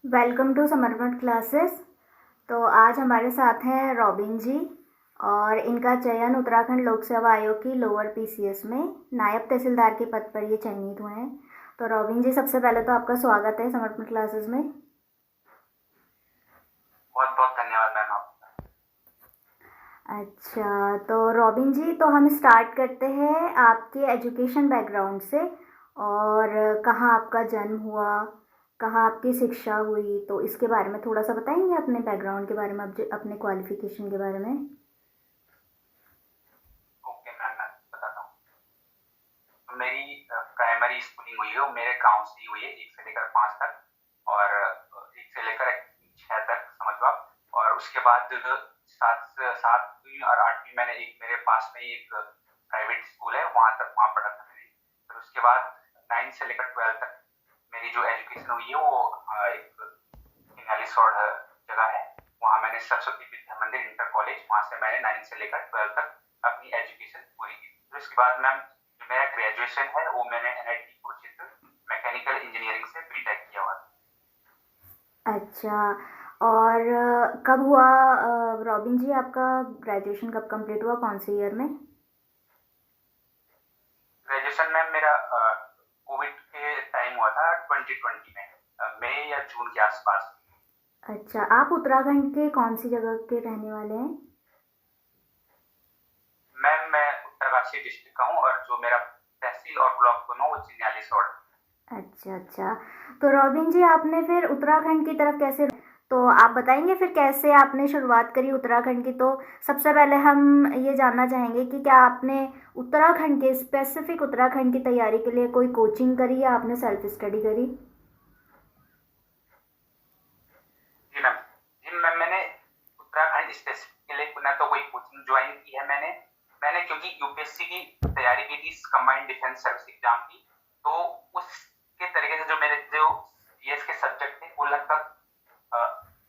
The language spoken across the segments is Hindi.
वेलकम टू समर्पण क्लासेस। तो आज हमारे साथ हैं रॉबिन जी और इनका चयन उत्तराखंड लोक सेवा आयोग की लोअर पीसीएस में नायब तहसीलदार के पद पर ये चयनित हुए हैं। तो रॉबिन जी, सबसे पहले तो आपका स्वागत है समर्पण क्लासेस में। बहुत बहुत धन्यवाद मैम आपका। अच्छा, तो रॉबिन जी, तो हम स्टार्ट करते हैं आपके एजुकेशन बैकग्राउंड से और कहाँ आपका जन्म हुआ, कहाँ आपकी शिक्षा हुई, तो इसके बारे में थोड़ा सा बताएंगे अपने बैकग्राउंड के बारे में, अपने क्वालिफिकेशन के बारे में। ओके मैम, मैं बताता हूँ। तो मेरी प्राइमरी स्कूलिंग हुई है वो मेरे गांव से ही हुई है, 1 से लेकर 5 तक। और 1 से लेकर 6 तक समझ लो आप। और उसके बाद 7वीं और 8वीं मैंने एक मेरे पास में ही एक प्राइवेट स्कूल है, वहाँ पढ़ा था मैंने। फिर उसके बाद 9 से लेकर 12 तक मेरी जो एजुकेशन हुई है वो एक इंगालीसोड़ जगह है, वहाँ मैंने सरस्वती विद्या मंदिर इंटर कॉलेज, वहाँ से मैंने 9 से लेकर 12 तक अपनी एजुकेशन पूरी की। फिर उसके बाद मैम जो मेरा ग्रेजुएशन है वो मैंने NIT कुरुक्षेत्र मैकेनिकल इंजीनियरिंग से बीटेक किया हुआ। अच्छा, और कब हुआ रॉबिन जी, आपका ग्रेजुएशन कब कंप्लीट हुआ, कौन से ईयर में? ग्रेजुएशन मैम मेरा कोविड के टाइम हुआ था, 2020 में, मई या जून के आसपास। अच्छा, आप उत्तराखंड के कौन सी जगह के रहने वाले हैं? मैम मैं उत्तरकाशी डिस्ट्रिक्ट का हूँ और जो मेरा तहसील और ब्लॉक दोनों वो चिन्यालीसोड़। अच्छा अच्छा, तो रॉबिन जी, आपने फिर उत्तराखंड की तरफ कैसे, तो आप बताएंगे फिर कैसे आपने शुरुआत करी उत्तराखंड की। तो सबसे पहले हम ये जानना चाहेंगे कि क्या आपने उत्तराखंड के स्पेसिफिक उत्तराखंड की तैयारी के लिए कोई कोचिंग करी या आपने सेल्फ स्टडी करी? जी मैम मैंने उत्तराखंड स्पेसिफिक के लिए ना तो कोई कोचिंग ज्वाइन की है मैंने मैंने क्योंकि यूपीएससी की तैयारी की थी, कंबाइंड डिफेंस सर्विस एग्जाम की। तो उसके तरीके से जो मेरे जो सीएस के सब्जेक्ट थे वो लगभग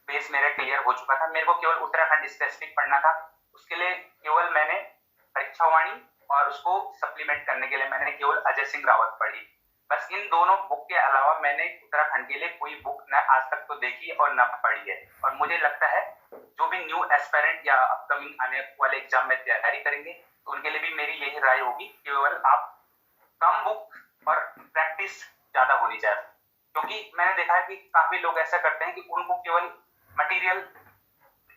बेस मेरा क्लियर हो चुका था। मेरे को केवल उत्तराखंड स्पेसिफिक पढ़ना था। उसके लिए केवल मैंने परीक्षावाणी और उसको सप्लीमेंट करने के लिए मैंने केवल अजय सिंह रावत पढ़ी। बस इन दोनों बुक के अलावा मैंने उत्तराखंड के लिए कोई बुक न आज तक तो देखी और न पढ़ी है। और मुझे लगता है जो भी न्यू एस्पायरेंट या अपकमिंग आने वाले एग्जाम में तैयारी करेंगे तो उनके लिए भी मेरी यही राय होगी, केवल आप कम बुक और प्रैक्टिस ज्यादा होनी चाहिए। क्योंकि मैंने देखा है कि काफी लोग ऐसा करते हैं कि उनको केवल मटेरियल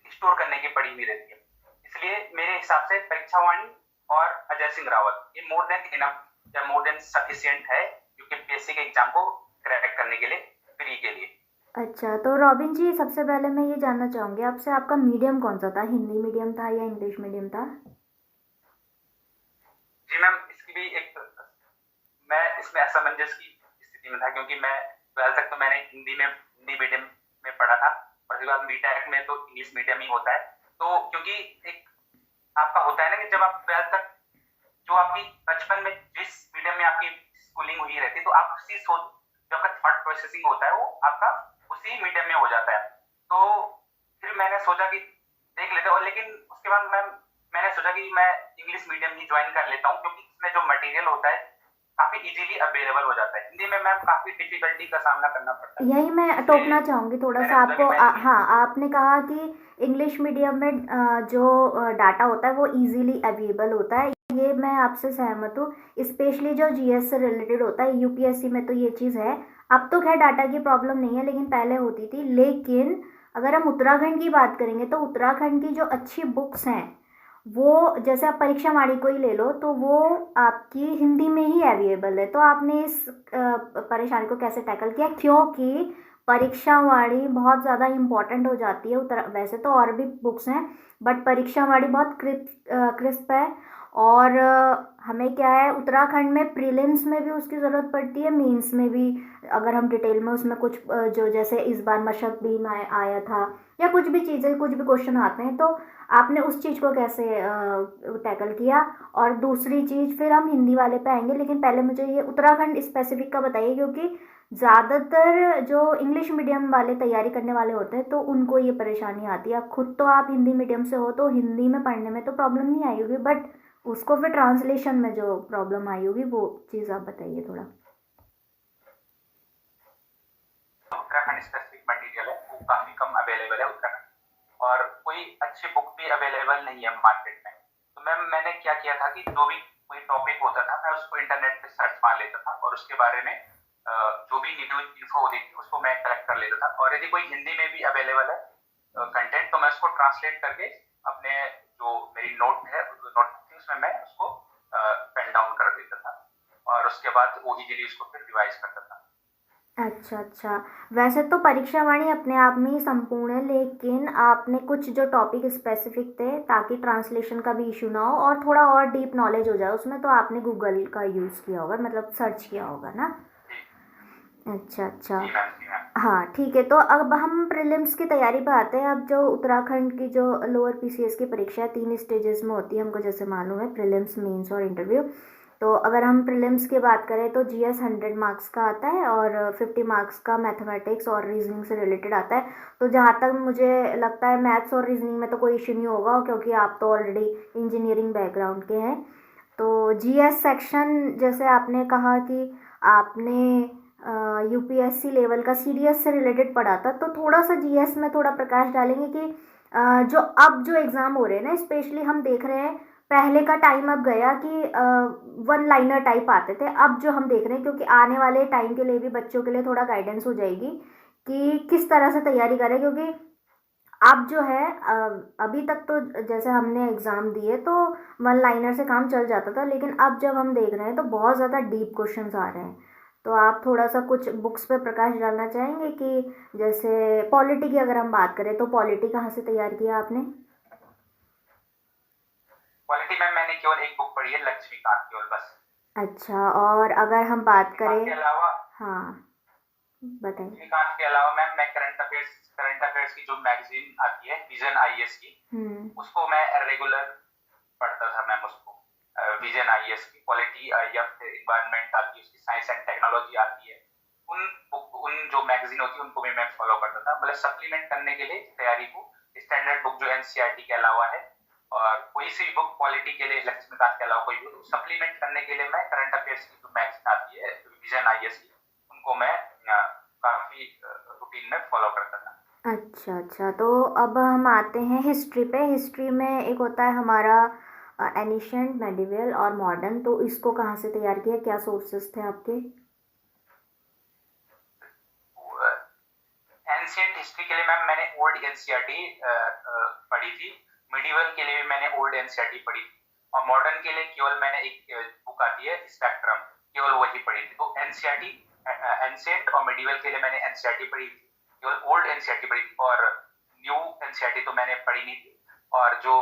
स्टोर करने की पड़ी हुई रहती है। इसलिए मेरे हिसाब से परीक्षावाणी और अजय सिंह रावत ये मोर देन इनफ या मोर देन सफिशिएंट है यूपीएससी के एग्जाम को क्रैक करने के लिए, फ्री के लिए। अच्छा, तो रॉबिन जी, सबसे पहले मैं ये जानना चाहूँगी आपसे, आपका मीडियम कौन सा था, हिंदी मीडियम था या इंग्लिश मीडियम था? जी मैम, इसकी भी एक मैं इसमें असमंजस की स्थिति में था, क्योंकि मैं 12 तक तो मैंने हिंदी मीडियम में पढ़ा था और उसके बाद बीटेक में तो इंग्लिश मीडियम ही होता है। तो क्योंकि एक आपका होता है ना कि जब आप 12 तक जो आपकी बचपन में जिस मीडियम में आपकी स्कूलिंग हुई रहती है तो आप उसी सोच जो आपका थॉट प्रोसेसिंग होता है वो आपका उसी मीडियम में हो जाता है। तो फिर मैंने सोचा कि देख लेते, और लेकिन उसके बाद मैंने सोचा कि मैं इंग्लिश मीडियम ही ज्वाइन कर लेता हूँ, क्योंकि इसमें जो मटेरियल होता है काफी इजीली अवेलेबल हो जाता है। हिंदी में मैम काफी डिफिकल्टी का सामना करना पड़ता है। यही मैं इसलिए टोकना चाहूँगी थोड़ा सा मैंने सोचा कि आपको। मैं इंग्लिश। हाँ, आपने कहा कि इंग्लिश मीडियम में जो डाटा होता है वो इजीली अवेलेबल होता है, ये मैं आपसे सहमत हूँ। स्पेशली जो जीएस से रिलेटेड होता है, यूपीएससी में तो ये चीज़ है। अब तो खैर डाटा की प्रॉब्लम नहीं है, लेकिन पहले होती थी। लेकिन अगर हम उत्तराखंड की बात करेंगे तो उत्तराखंड की जो अच्छी बुक्स हैं, वो जैसे आप परीक्षा वाणी को ही ले लो तो वो आपकी हिंदी में ही अवेलेबल है। तो आपने इस परेशानी को कैसे टैकल किया, क्योंकि परीक्षा वाणी बहुत ज़्यादा इम्पोर्टेंट हो जाती है। उत्तर वैसे तो और भी बुक्स हैं, बट परीक्षा वाणी बहुत क्रिस्प है। और हमें क्या है, उत्तराखंड में प्रीलिम्स में भी उसकी ज़रूरत पड़ती है, मेंस में भी। अगर हम डिटेल में उसमें कुछ जो जैसे इस बार मशक भी आया था या कुछ भी चीज़ें, कुछ भी क्वेश्चन आते हैं, तो आपने उस चीज़ को कैसे टैकल किया? और दूसरी चीज़, फिर हम हिंदी वाले पे आएंगे, लेकिन पहले मुझे ये उत्तराखंड स्पेसिफिक का बताइए, क्योंकि ज़्यादातर जो इंग्लिश मीडियम वाले तैयारी करने वाले होते हैं तो उनको ये परेशानी आती है। अब खुद तो आप हिंदी मीडियम से हो तो हिंदी में पढ़ने में तो प्रॉब्लम नहीं आई होगी, बट उसको फिर ट्रांसलेशन में जो प्रॉब्लम आई होगी वो चीज़ आप बताइए थोड़ा। उत्तराखंड स्पेसिफिक मटेरियल कोई अच्छी बुक भी अवेलेबल नहीं है मार्केट में। तो मैंने क्या किया था कि जो भी कोई टॉपिक होता था मैं उसको इंटरनेट पे सर्च मार लेता था और उसके बारे में जो भी न्यूज इन्फो होती थी उसको मैं कलेक्ट कर लेता था, और यदि कोई हिंदी में भी अवेलेबल है कंटेंट तो मैं उसको ट्रांसलेट करके अपने जो मेरी नोट है नोटबुक थी उसमें मैं उसको पेन डाउन कर देता था और उसके बाद वो इजीली उसको फिर रिवाइज करता था। अच्छा अच्छा। वैसे तो परीक्षा वाणी अपने आप में ही संपूर्ण है, लेकिन आपने कुछ जो टॉपिक स्पेसिफिक थे ताकि ट्रांसलेशन का भी इशू ना हो और थोड़ा और डीप नॉलेज हो जाए उसमें, तो आपने गूगल का यूज़ किया होगा, मतलब सर्च किया होगा ना। जी अच्छा अच्छा। जी मैम, जी मैम। हाँ ठीक है, तो अब हम प्रीलिम्स की तैयारी पे आते हैं। अब जो उत्तराखंड की जो लोअर पीसीएस की परीक्षा है 3 स्टेजेस में होती है, हमको जैसे मालूम है, प्रीलिम्स, मेंस और इंटरव्यू। तो अगर हम प्रीलिम्स की बात करें तो जीएस 100 मार्क्स का आता है और 50 मार्क्स का मैथमेटिक्स और रीजनिंग से रिलेटेड आता है। तो जहाँ तक मुझे लगता है मैथ्स और रीजनिंग में तो कोई इशू नहीं होगा, क्योंकि आप तो ऑलरेडी इंजीनियरिंग बैकग्राउंड के हैं। तो जीएस सेक्शन, जैसे आपने कहा कि आपने यूपीएससी लेवल का सीडीएस से रिलेटेड पढ़ा था, तो थोड़ा सा जीएस में थोड़ा प्रकाश डालेंगे कि जो अब जो एग्ज़ाम हो रहे हैं ना, स्पेशली हम देख रहे हैं, पहले का टाइम अब गया कि वन लाइनर टाइप आते थे। अब जो हम देख रहे हैं, क्योंकि आने वाले टाइम के लिए भी बच्चों के लिए थोड़ा गाइडेंस हो जाएगी कि किस तरह से तैयारी करें, क्योंकि अब जो है अभी तक तो जैसे हमने एग्ज़ाम दिए तो वन लाइनर से काम चल जाता था, लेकिन अब जब हम देख रहे हैं तो बहुत ज़्यादा डीप क्वेश्चंस आ रहे हैं। तो आप थोड़ा सा कुछ बुक्स पे प्रकाश डालना चाहेंगे कि जैसे पॉलिटी की अगर हम बात करें तो पॉलिटी कहाँ से तैयार किया आपने? क्वालिटी मैम मैंने केवल एक बुक पढ़ी है, लक्ष्मीकांत, केवल बस। अच्छा, और अगर हम बात लक्ष्मीकांत करें, के अलावा हाँ बताइए। लक्ष्मीकांत के अलावा मैम मैं करंट अफेयर्स की जो मैगजीन आती है विजन आईएएस की, हम्म। उसको मैं रेगुलर पढ़ता था मैम उसको। विजन आईएएस की पॉलिटी या फिर इन्वायरमेंट आती है, उसकी साइंस एंड टेक्नोलॉजी आती है, उन जो मैगजीन होती है उनको भी मैं फॉलो करता था, मतलब सप्लीमेंट करने के लिए तैयारी को। स्टैंडर्ड बुक जो एनसीईआरटी के अलावा है और कोई सी बुक पॉलिटी के लिए लक्ष्मीकांत के अलावा कोई भी सप्लीमेंट करने के लिए मैं करंट अफेयर्स की जो मैगजीन आती है विजन आईएएस की, उनको मैं काफी रूटीन में फॉलो करता था। अच्छा अच्छा, तो अब हम आते हैं हिस्ट्री पे। हिस्ट्री में एक होता है हमारा एनिशेंट, मेडिवल और मॉडर्न, तो इसको कहाँ से तैयार किया, क्या सोर्सेस थे आपके? एंशियंट हिस्ट्री के लिए मैम मैंने ओल्ड एनसीईआरटी पढ़ी थी, मिडिवल के लिए भी मैंने ओल्ड एनसीईआरटी पढ़ी थी, और मॉडर्न के लिए केवल मैंने एक बुक आती है स्पेक्ट्रम, केवल वही पढ़ी थी। तो एनसीईआरटी एंशियंट और मिडिवल के लिए मैंने एनसीईआरटी पढ़ी थी, केवल ओल्ड एनसीईआरटी पढ़ी थी, और न्यू एनसीईआरटी तो मैंने पढ़ी नहीं थी। और जो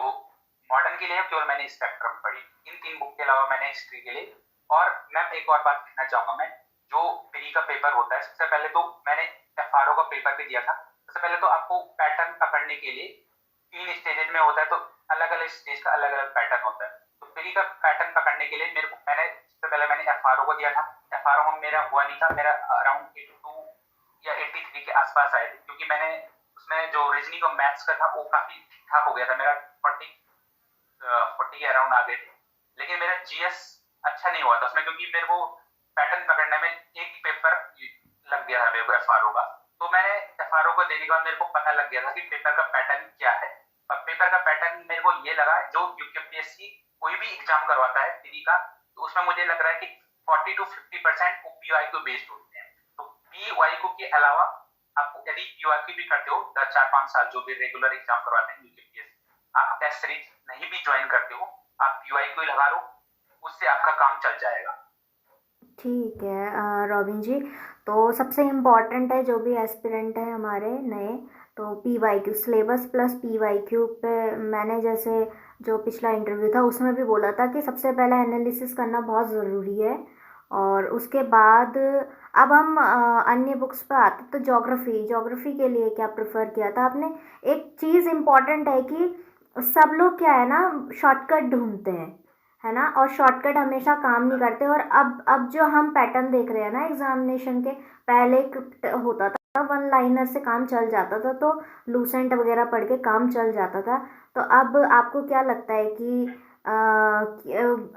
मॉडर्न के लिए केवल मैंने स्पेक्ट्रम पढ़ी। इन 3 बुक के अलावा मैंने हिस्ट्री के लिए, और मैम एक और बात कहना चाहूंगा मैं, जो प्री का पेपर होता है, सबसे पहले तो मैंने एफआरओ का पेपर भी दिया था। सबसे पहले तो आपको पैटर्न पकड़ने के लिए 3 स्टेजेस में होता है, तो अलग अलग स्टेज का अलग अलग पैटर्न होता है। तो प्री का पैटर्न पकड़ने के लिए सबसे पहले मैंने एफआरओ को दिया था। एफआरओ में मेरा हुआ नहीं था, मेरा अराउंड 82 या 83 के आसपास आए थे, क्योंकि मैंने उसमें जो रीजनिंग और मैथ्स का था वो काफी ठीक ठाक हो गया था, मेरा 40 के अराउंड आ गए थे। लेकिन मेरा जीएस अच्छा नहीं हुआ था उसमें, क्योंकि मेरे को पैटर्न पकड़ने में एक पेपर लग गया था मेरे को एफआरओ का। तो मैंने एफआरओ को देने के बाद मेरे को पता लग गया था कि पेपर का पैटर्न क्या है। और पेपर का पैटर्न मेरे को ये लगा, जो यूपीएससी कोई भी एग्जाम करवाता है प्री का, तो उसमें मुझे लग रहा है कि 40 to 50% पीवाईक्यू बेस्ड होते हैं। तो पीवाईक्यू के अलावा आपको यदि पीवाईक्यू भी करते हो 4-5 साल जो भी रेगुलर एग्जाम करवाते हैं यूपीएससी, आप टेस्ट सीरीज नहीं भी ज्वाइन करते हो, आप पीवाईक्यू लगा लो, उससे आपका काम चल जाएगा। ठीक है रॉबिन जी, तो सबसे इम्पॉर्टेंट है जो भी एस्पिरेंट है हमारे नए, तो P Y Q syllabus plus P Y Q पे मैंने जैसे जो पिछला इंटरव्यू था उसमें भी बोला था कि सबसे पहले एनालिसिस करना बहुत ज़रूरी है, और उसके बाद अब हम अन्य बुक्स पे आते तो ज्योग्राफी, ज्योग्राफी के लिए क्या प्रेफर किया था आपने? एक चीज़ इम्पॉर्टेंट है कि सब लोग क्या है ना, शॉर्टकट ढूंढते हैं, है ना, और शॉर्टकट हमेशा काम नहीं करते। और अब जो हम पैटर्न देख रहे हैं ना एग्जामिनेशन के, पहले होता था वन लाइनर से काम चल जाता था, तो लूसेंट वगैरह पढ़ के काम चल जाता था। तो अब आपको क्या लगता है कि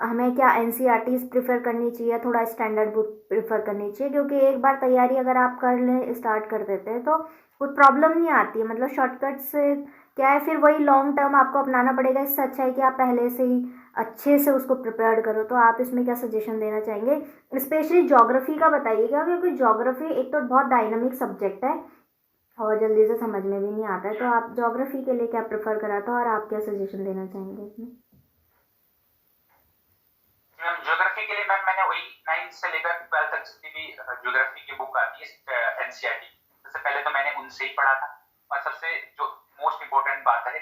हमें क्या एनसीईआरटी प्रेफर करनी चाहिए, थोड़ा स्टैंडर्ड बुक प्रेफर करनी चाहिए? क्योंकि एक बार तैयारी अगर आप कर लें, स्टार्ट कर देते हैं तो कोई प्रॉब्लम नहीं आती है, मतलब शॉर्टकट से क्या है, फिर वही लॉन्ग टर्म आपको अपनाना पड़ेगा। इससे अच्छा है कि आप पहले से ही अच्छे से उसको प्रिपेयर करो। तो आप इसमें क्या सजेशन देना चाहेंगे? स्पेशली ज्योग्राफी का बताइएगा, क्योंकि ज्योग्राफी एक तो बहुत डायनामिक सब्जेक्ट है और जल्दी से समझ में भी नहीं आता है। तो आप ज्योग्राफी के लिए क्या प्रेफर करा था और आप क्या सजेशन देना चाहेंगे इसमें? मैम ज्योग्राफी के लिए मैम मैंने वही 9th से लेकर 12th तक जितनी भी ज्योग्राफी की बुक आती है एनसीईआरटी, सबसे पहले तो मैंने उनसे ही पढ़ा था। और सबसे जो मोस्ट इम्पोर्टेंट बात है,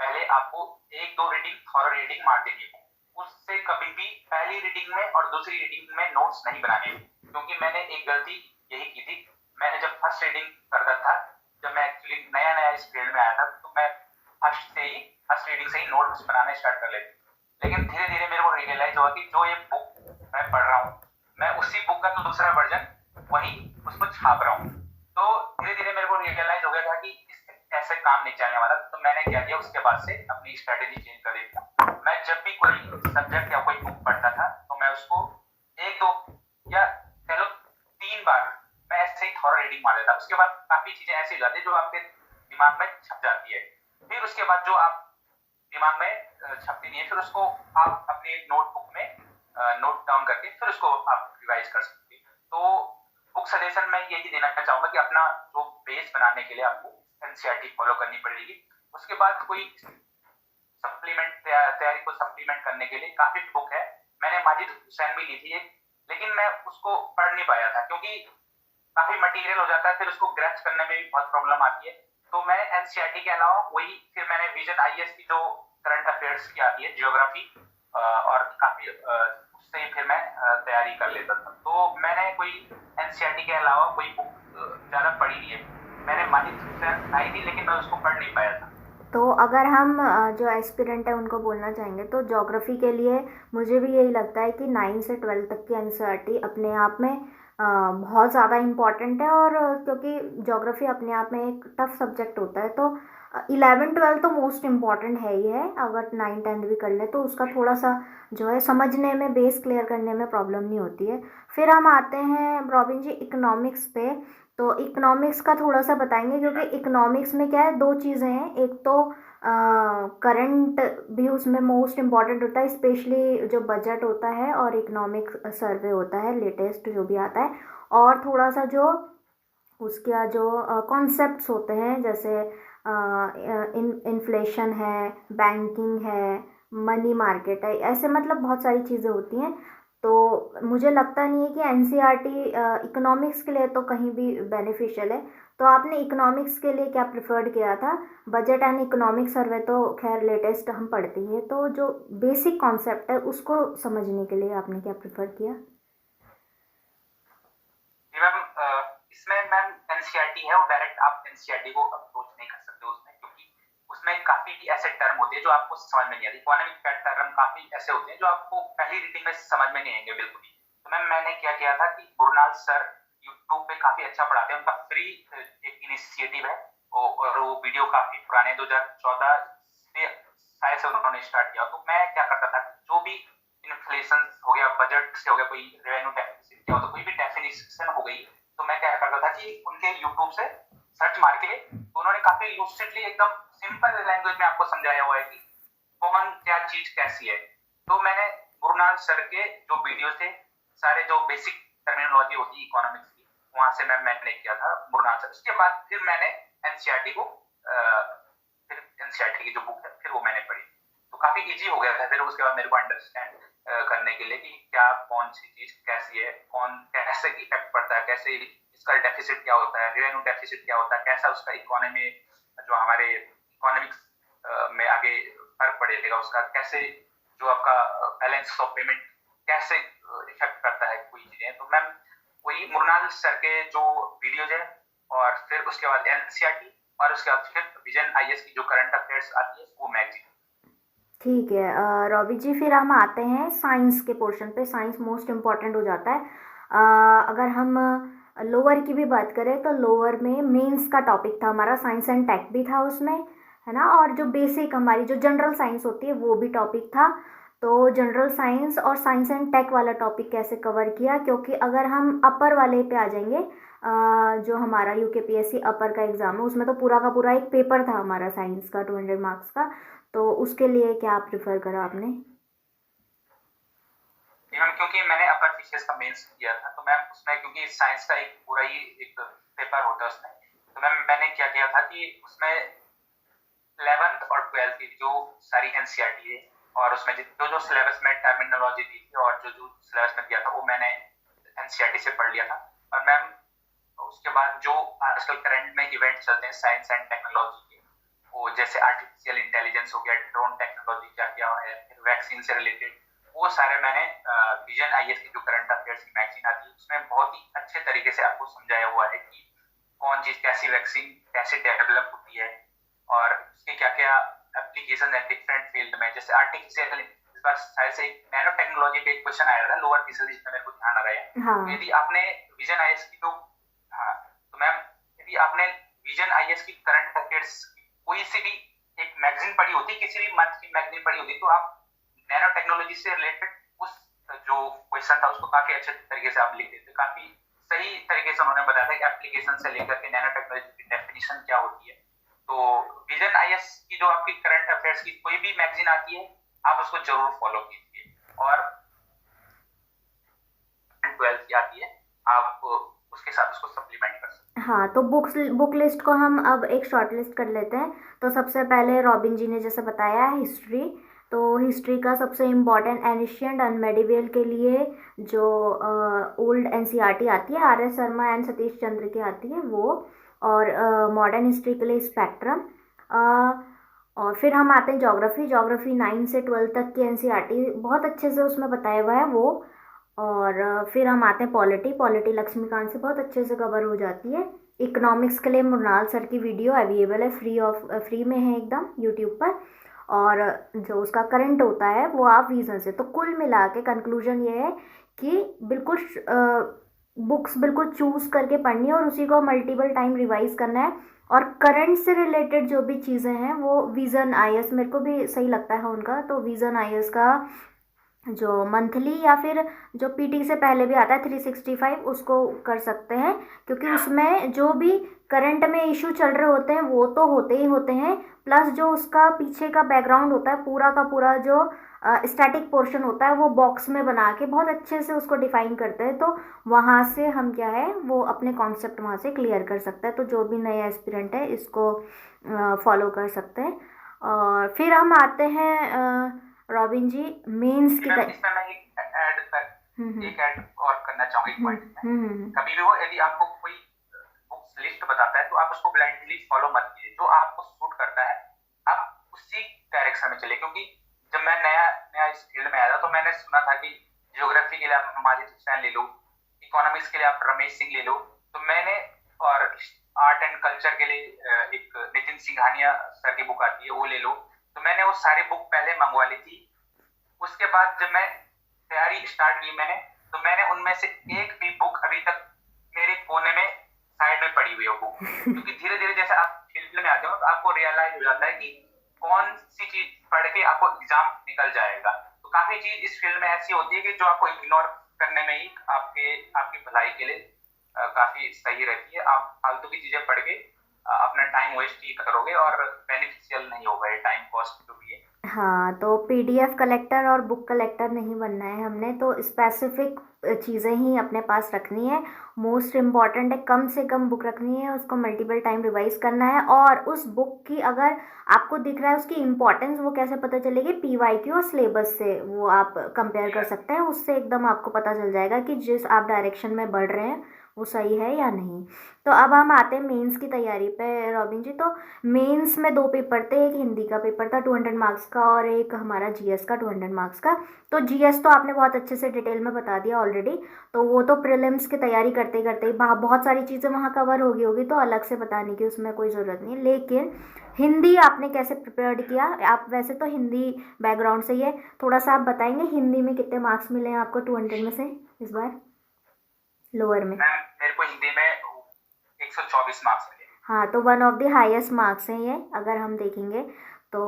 पहले आपको एक दो रीडिंग थॉरो रीडिंग मार देनी है। उससे कभी भी पहली रीडिंग में और दूसरी रीडिंग में नोट्स नहीं बनाने, क्योंकि मैंने एक गलती यही की थी। मैंने जब फर्स्ट रीडिंग करता था, जब मैं एक्चुअली नया नया इस फील्ड में आया था, तो मैं फर्स्ट रीडिंग से ही नोट्स बनाने स्टार्ट कर लेती। लेकिन धीरे धीरे मेरे को रियलाइज हुआ कि जो ये बुक मैं पढ़ रहा हूँ, मैं उसी बुक का तो दूसरा वर्जन वही उसको छाप रहा हूँ। तो धीरे धीरे मेरे को रियलाइज हो गया था कि ऐसे काम नहीं चलने वाला। तो मैंने क्या किया, उसके बाद से अपनी स्ट्रेटेजी चेंज कर दी थी। मैं जब भी कोई सब्जेक्ट या कोई बुक पढ़ता था, तो मैं उसको एक दो या कह लो 3 बार मैं ऐसे ही थॉरो रीडिंग मार देता। उसके बाद काफी चीजें ऐसी हो जाती है जो आपके दिमाग में छप जाती है। फिर उसके बाद जो आप दिमाग में छपती नहीं है, फिर उसको आप अपनी नोटबुक में नोट डाउन करके फिर उसको आप रिवाइज कर सकते हैं। तो बुक सजेशन मैं यही देना चाहूंगा कि अपना जो बेस बनाने के लिए आपको एनसीईआरटी फॉलो करनी पड़ेगी। उसके बाद कोई सप्लीमेंट तैयारी को सप्लीमेंट करने के लिए काफी बुक है। मैंने माजिद हुसैन भी ली थी एक, लेकिन मैं उसको पढ़ नहीं पाया था क्योंकि काफी मटेरियल हो जाता है, फिर उसको ग्रैस्प करने में भी बहुत प्रॉब्लम आती है। तो मैं एनसीईआरटी के अलावा वही फिर मैंने विजन आईएएस की जो करंट अफेयर्स की आती है ज्योग्राफी, और काफी उससे फिर मैं तैयारी कर लेता था। तो मैंने कोई एनसीईआरटी के अलावा कोई बुक ज्यादा पढ़ी नहीं है। मैंने माजिद हुसैन आई थी, लेकिन मैं उसको पढ़ नहीं पाया था। तो अगर हम जो एस्पिरेंट है उनको बोलना चाहेंगे, तो ज्योग्राफी के लिए मुझे भी यही लगता है कि 9 से 12 तक की एनसीईआरटी अपने आप में बहुत ज़्यादा इम्पॉर्टेंट है। और क्योंकि ज्योग्राफी अपने आप में एक टफ सब्जेक्ट होता है, तो 11 12 तो मोस्ट इम्पॉर्टेंट है ही है। अगर 9 10 भी कर ले तो उसका थोड़ा सा जो है समझने में, बेस क्लियर करने में प्रॉब्लम नहीं होती है। फिर हम आते हैं रॉबिन जी इकोनॉमिक्स पे। तो इकोनॉमिक्स का थोड़ा सा बताएंगे, क्योंकि इकोनॉमिक्स में क्या है, दो चीज़ें हैं। एक तो करंट भी उसमें मोस्ट इम्पॉर्टेंट होता है, स्पेशली जो बजट होता है और इकोनॉमिक सर्वे होता है लेटेस्ट जो भी आता है। और थोड़ा सा जो उसका जो कॉन्सेप्ट्स होते हैं, जैसे इन्फ्लेशन है, बैंकिंग है, मनी मार्केट है, ऐसे मतलब बहुत सारी चीज़ें होती हैं। तो मुझे लगता नहीं है कि एनसीईआरटी इकोनॉमिक्स के लिए तो कहीं भी बेनिफिशियल है। तो आपने इकोनॉमिक्स के लिए क्या प्रेफर्ड किया था? बजट एंड इकोनॉमिक सर्वे तो खैर लेटेस्ट हम पढ़ते हैं, तो जो बेसिक कॉन्सेप्ट है उसको समझने के लिए आपने क्या प्रेफर किया? मैम इसमें मैम एनसीईआरटी है, वो डायरेक्ट आप एनसीईआरटी को अप्रोच नहीं कर सकते उसमें, क्योंकि उसमें काफी ऐसे टर्म होते हैं जो आपको समझ में नहीं आती। इकोनॉमिक टर्म काफी ऐसे होते हैं जो आपको पहली रीडिंग में समझ में नहीं आएंगे बिल्कुल भी। तो मैम मैंने क्या किया था कि गुरनाल सर यूट्यूब पे काफी अच्छा पढ़ाते हैं, उनका फ्री एक इनिशिएटिव है और वो वीडियो काफी पुराने 2014 से शायद से उन्होंने स्टार्ट किया। तो मैं क्या करता था, जो भी इन्फ्लेशन हो गया, बजट से हो गया, कोई रेवेन्यू डेफिसिट क्या होता, कोई भी डेफिनेशन हो गई, तो मैं क्या करता था कि उनके यूट्यूब से सर्च मार के, तो उन्होंने काफी लूसिडली एकदम सिंपल लैंग्वेज में आपको समझाया हुआ है कि कौन क्या चीज कैसी है। तो मैंने गुरुनाथ सर के जो वीडियो थे, सारे जो बेसिक टर्मिनोलॉजी होती है इकोनॉमिक्स की, वहां से मैंने किया था गुरुनाथ सर। उसके बाद फिर मैंने एनसीईआरटी को फिर एनसीईआरटी की जो बुक है फिर वो मैंने पढ़ी। तो काफी इजी हो गया था फिर उसके बाद मेरे को अंडरस्टैंड करने के लिए कि क्या कौन सी चीज कैसी है, कौन कैसे इफेक्ट पड़ता है, कैसे इसका डेफिसिट क्या होता है, रेवेन्यू डेफिसिट क्या होता है, कैसा उसका इकोनॉमी जो हमारे इकोनॉमिक्स में आगे फर्क पड़ेगा, उसका कैसे जो आपका बैलेंस ऑफ पेमेंट कैसे इफेक्ट करता है कोई चीजें। तो मैम वही मुरनाल सर के जो वीडियोज है, और फिर उसके बाद एनसीईआरटी, और उसके बाद फिर विजन आईएएस की जो करंट अफेयर्स आती है वो मैगजीन। ठीक है रॉबी जी, फिर हम आते हैं साइंस के पोर्शन पे। साइंस मोस्ट इम्पॉर्टेंट हो जाता है। अगर हम लोअर की भी बात करें, तो लोअर में मेंस का टॉपिक था हमारा, साइंस एंड टेक भी था उसमें, है ना। और जो बेसिक हमारी जो जनरल साइंस होती है वो भी टॉपिक था। तो जनरल साइंस और साइंस एंड टेक वाला टॉपिक कैसे कवर किया, क्योंकि अगर हम अपर वाले पे आ जाएंगे, जो हमारा यूकेपीएससी अपर का एग्ज़ाम है उसमें तो पूरा का पूरा एक पेपर था हमारा साइंस का 200 मार्क्स का, तो उसके लिए क्या प्रिफर करा आपने? मैम क्योंकि मैंने अपर फिशियस का मेंस किया था, तो मैम उसमें क्योंकि साइंस का एक पूरा ही एक पेपर होता है उसमें, तो मैम मैंने क्या किया था कि उसमें 11th और 12th की जो सारी एनसीईआरटी है और उसमें जो जो सिलेबस में टर्मिनोलॉजी दी थी और जो जो सिलेबस में दिया था वो मैंने एनसीईआरटी से पढ़ लिया था। और मैम उसके बाद जो आजकल करंट में इवेंट चलते हैं साइंस एंड टेक्नोलॉजी के, वो जैसे आर्टिफिशियल इंटेलिजेंस हो गया, ड्रोन टेक्नोलॉजी क्या क्या है, फिर वैक्सीन से रिलेटेड, वो सारे मैंने विजन आईएएस की जो करंट अफेयर्स की मैगजीन आती है उसमें बहुत ही अच्छे तरीके से आपको समझाया हुआ है कि कौन चीज कैसी वैक्सीन कैसे डेवलप होती है और उसके क्या क्या एप्लीकेशन है डिफरेंट फील्ड में। जैसे आर्टिफिशियल, इस बार शायद से नैनो टेक्नोलॉजी पे एक क्वेश्चन आया था लोअर पीसीएल जिसमें मेरे को ध्यान आ रहा है। हाँ। तो यदि आपने विजन आईएएस की तो हाँ, तो मैम यदि आपने विजन आईएएस की करंट अफेयर्स कोई सी भी एक मैगजीन पढ़ी होती, किसी भी मंथ की मैगजीन पढ़ी होती, तो आप नैनो टेक्नोलॉजी से रिलेटेड उस जो क्वेश्चन था उसको काफी अच्छे तरीके से आप लिख देते, काफी सही तरीके से उन्होंने बताया था कि एप्लीकेशन से लेकर के नैनो टेक्नोलॉजी की डेफिनेशन क्या होती है। तो विजन आईएएस की जो आपकी करंट अफेयर्स की कोई भी मैगजीन आती है आप उसको जरूर फॉलो कीजिए, और 12th की आती है आप उसके साथ उसको सप्लीमेंट कर सकते हैं। हाँ, तो बुक लिस्ट को हम अब एक शॉर्ट लिस्ट कर लेते हैं। तो सबसे पहले रॉबिन जी ने जैसे बताया हिस्ट्री, तो हिस्ट्री का सबसे इम्पॉर्टेंट एनिशियंट एंड मेडिवल के लिए जो ओल्ड एनसीईआरटी आती है R S Sharma and Satish Chandra की आती है वो, और मॉडर्न हिस्ट्री के लिए स्पेक्ट्रम, और फिर हम आते हैं ज्योग्राफी। ज्योग्राफी 9 से 12 तक की एनसीईआरटी बहुत अच्छे से उसमें बताया हुआ है वो, और फिर हम आते हैं पॉलिटी। पॉलिटी लक्ष्मीकांत से बहुत अच्छे से कवर हो जाती है। इकोनॉमिक्स के लिए मृणाल सर की वीडियो अवेलेबल है, फ्री में है एकदम यूट्यूब पर, और जो उसका करंट होता है वो आप रीज़न से। तो कुल मिला के कंक्लूजन ये है कि बिल्कुल बुक्स बिल्कुल चूज़ करके पढ़नी है और उसी को मल्टीपल टाइम रिवाइज करना है, और करंट से रिलेटेड जो भी चीज़ें हैं वो विज़न आईएएस मेरे को भी सही लगता है उनका, तो विज़न आईएएस का जो मंथली या फिर जो पीटी से पहले भी आता है 365 उसको कर सकते हैं, क्योंकि उसमें जो भी करंट में इशू चल रहे होते हैं वो तो होते ही होते हैं, प्लस जो उसका पीछे का बैकग्राउंड होता है पूरा का पूरा जो स्टैटिक पोर्शन होता है वो बॉक्स में बना के बहुत अच्छे से उसको डिफाइन करते हैं, तो वहाँ से हम क्या है वो अपने कॉन्सेप्ट वहाँ से क्लियर कर सकते हैं। तो जो भी नया एस्पिरेंट है इसको फॉलो कर सकते हैं। और फिर हम आते हैं रॉबिन जी मेंस की इसमें मैं एक ऐड और करना चाहूंगा एक पॉइंट में। कभी भी हो यदि आपको कोई बुक्स लिस्ट बताता है तो आप उसको ब्लाइंडली फॉलो मत कीजिए, जो आपको सूट करता है आप उसी डायरेक्शन में चले। क्योंकि जब मैं नया नया इस फील्ड में आया था तो मैंने सुना था कि ज्योग्राफी के लिए आप माजिद हुसैन ले लो, इकोनॉमिक्स के लिए आप रमेश सिंह ले लो, तो मैंने, और आर्ट एंड कल्चर के लिए एक नितिन सिंघानिया सर की बुक आती है वो ले लो, तो मैंने वो सारी बुक पहले मंगवा ली थी। उसके बाद जब मैं तैयारी स्टार्ट की मैंने, तो मैंने उनमें से एक भी बुक अभी तक मेरे कोने में साइड में पड़ी हुई है बुक। क्योंकि धीरे धीरे जैसे आप फील्ड में आते हो तो आपको रियलाइज हो जाता है कि कौन सी चीज पढ़ के आपको एग्जाम निकल जाएगा। तो काफी चीज इस फील्ड में ऐसी होती है कि जो आपको इग्नोर करने में ही आपकी भलाई के लिए काफी सही रहती है। आप फालतू की चीजें पढ़ के अपना टाइम वेस्ट ही करोगे और बेनिफिशियल नहीं होगा, ये टाइम कॉस्ट जो भी है। हाँ, तो पीडीएफ कलेक्टर और बुक कलेक्टर नहीं बनना है हमने, तो स्पेसिफिक चीज़ें ही अपने पास रखनी है। मोस्ट इम्पॉर्टेंट है, कम से कम बुक रखनी है, उसको मल्टीपल टाइम रिवाइज करना है, और उस बुक की अगर आपको दिख रहा है उसकी इम्पोर्टेंस वो कैसे पता चलेगी, पीवाईक्यू और सिलेबस से वो आप कंपेयर कर सकते हैं, उससे एकदम आपको पता चल जाएगा कि जिस आप डायरेक्शन में बढ़ रहे हैं वो सही है या नहीं। तो अब हम आते हैं मेंस की तैयारी पे रॉबिन जी। तो मेंस में 2 पेपर थे, एक हिंदी का पेपर था 200 मार्क्स का और एक हमारा जीएस का 200 मार्क्स का। तो जीएस तो आपने बहुत अच्छे से डिटेल में बता दिया ऑलरेडी, तो वो तो प्रीलिम्स की तैयारी करते करते बहुत सारी चीज़ें वहाँ कवर होगी तो अलग से बताने की उसमें कोई ज़रूरत नहीं है। लेकिन हिंदी आपने कैसे प्रिपेयर्ड किया? आप वैसे तो हिंदी बैकग्राउंड से ही है, थोड़ा सा आप बताएंगे हिंदी में कितने मार्क्स मिले हैं आपको 200 में से इस बार लोअर में? मेरे को हिंदी में 124 मार्क्स मिले। हाँ, तो one of the highest marks हैं ये अगर हम देखेंगे तो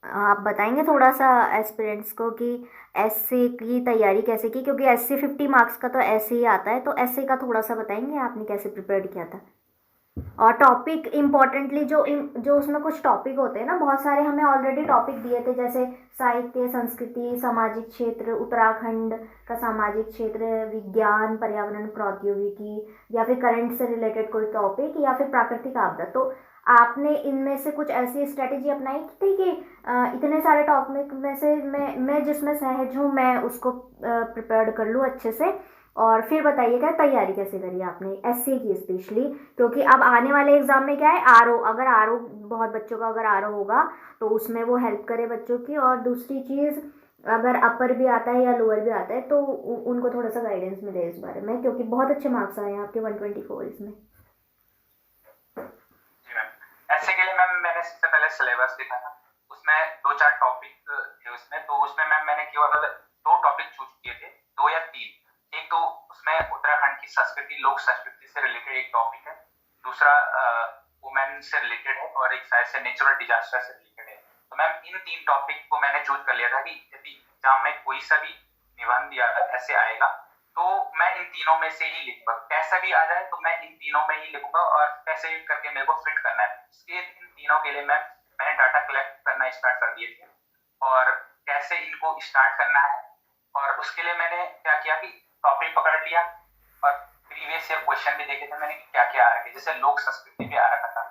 आप बताएंगे थोड़ा सा एस्पिरेंट्स को कि एसए की तैयारी कैसे की, क्योंकि एसए 50 मार्क्स का तो ऐसे ही आता है, तो एसए का थोड़ा सा बताएंगे आपने कैसे प्रिपेयर किया था। और टॉपिक इम्पोर्टेंटली जो उसमें कुछ टॉपिक होते हैं ना, बहुत सारे हमें ऑलरेडी टॉपिक दिए थे, जैसे साहित्य, संस्कृति, सामाजिक क्षेत्र, उत्तराखंड का सामाजिक क्षेत्र, विज्ञान, पर्यावरण, प्रौद्योगिकी, या फिर करंट से रिलेटेड कोई टॉपिक, या फिर प्राकृतिक आपदा। तो आपने इनमें से कुछ ऐसी स्ट्रेटेजी अपनाई थी कि इतने सारे टॉपिक में से मैं जिसमें सहज हूँ मैं उसको प्रिपेयर कर लूँ अच्छे से। और फिर बताइएगा तैयारी कैसे करी आपने एसए की स्पेशली, क्योंकि अब आने वाले एग्जाम में क्या है, आरओ, अगर आरओ बहुत बच्चों का अगर आरओ होगा तो उसमें वो हेल्प करे बच्चों की। और दूसरी चीज़, अगर अपर भी आता है या लोअर भी आता है तो उनको थोड़ा सा गाइडेंस मिले इस बारे में, क्योंकि बहुत अच्छे मार्क्स आए हैं आपके 124 इसमें। जी मैम, ऐसे के लिए मैम मैंने सबसे पहले सिलेबस देखा था, उसमें 2-4 टॉपिक थे उसमें, तो उसमें मैम मैंने केवल 2 टॉपिक चूज किए थे, 2 या 3। एक तो उसमें उत्तराखंड की संस्कृति, लोक संस्कृति से रिलेटेड एक टॉपिक है, दूसरा वुमेन से रिलेटेड है, और एक शायद से नेचुरल डिजास्टर से रिलेटेड है। तो मैम इन 3 टॉपिक को मैंने चूज कर लिया था कि यदि एग्जाम में कोई सा भी निबंध या ऐसे आएगा तो मैं इन तीनों में से ही लिखूंगा, कैसा भी आ जाए तो मैं इन तीनों में ही लिखूंगा, और कैसे भी करके मेरे को फिट करना है। इसके इन तीनों के लिए मैंने डाटा कलेक्ट करना स्टार्ट कर दिए थे, और कैसे इनको स्टार्ट करना है, और उसके लिए मैंने क्या किया कि टॉपिक पकड़ लिया, और प्रीवियस ईयर क्वेश्चन भी देखे थे मैंने क्या क्या आ रहा है, जैसे लोक संस्कृति भी आ रखा था,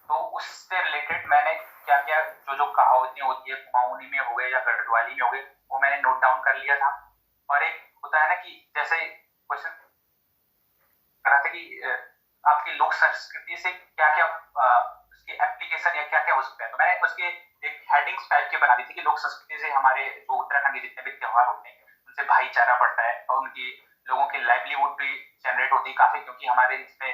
तो उससे रिलेटेड मैंने क्या क्या जो कहावतें होती है कुमाऊनी में हो गए या गढ़वाली में हो गए, वो मैंने नोट डाउन कर लिया था। और एक होता है ना कि जैसे क्वेश्चन करा था कि आपकी लोक संस्कृति से क्या क्या उसकी एप्लीकेशन या क्या क्या हो सकता है, तो मैंने उसके एक हेडिंग्स टाइप के बना दी थी कि लोक संस्कृति से हमारे जो उत्तराखंड के जितने भी त्योहार होते हैं उनसे भाईचारा बढ़ता है, और उनकी लोगों की लाइवलीहुड भी जनरेट होती है काफी, क्योंकि हमारे इसमें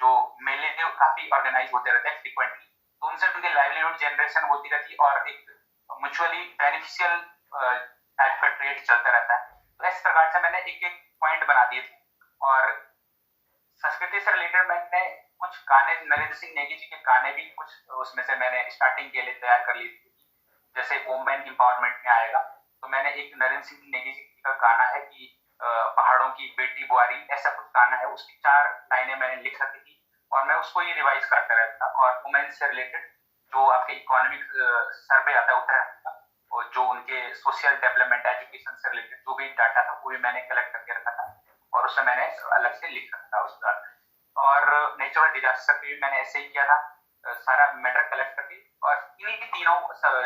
जो मेले काफी ऑर्गेनाइज होते रहते हैं फ्रिक्वेंटली, तो उनसे उनकी लाइवलीहुड जनरेशन होती रहती है, और एक म्यूचुअली बेनिफिशियल टाइप का ट्रेड चलता रहता है। तो इस प्रकार से मैंने एक एक पॉइंट बना दिए थे। और संस्कृति से रिलेटेड मैंने कुछ गाने, नरेंद्र सिंह नेगी जी के गाने भी कुछ उसमें से मैंने स्टार्टिंग के लिए तैयार कर लिए थे, जैसे वुमेन एम्पावरमेंट में आएगा, तो मैंने एक नरेंद्र सिंह नेगी जी का गाना है कि पहाड़ों की बेटी बुआरी, ऐसा कुछ गाना है, उसकी 4 लाइनें मैंने लिख रखी थी, और मैं उसको ही रिवाइज करता रहता था। और वुमेन से रिलेटेड जो आपके इकोनॉमिक सर्वे आता है उत्तराखंड का, और जो उनके सोशल डेवलपमेंट, एजुकेशन से रिलेटेड जो भी डाटा था वो भी मैंने कलेक्ट करके रखा था, और उसमें मैंने अलग से लिख रखा था उसका। और नेचुरल डिजास्टर पे भी मैंने ऐसे ही किया था, सारा मैटर कलेक्ट करके, और इन्हीं तीनों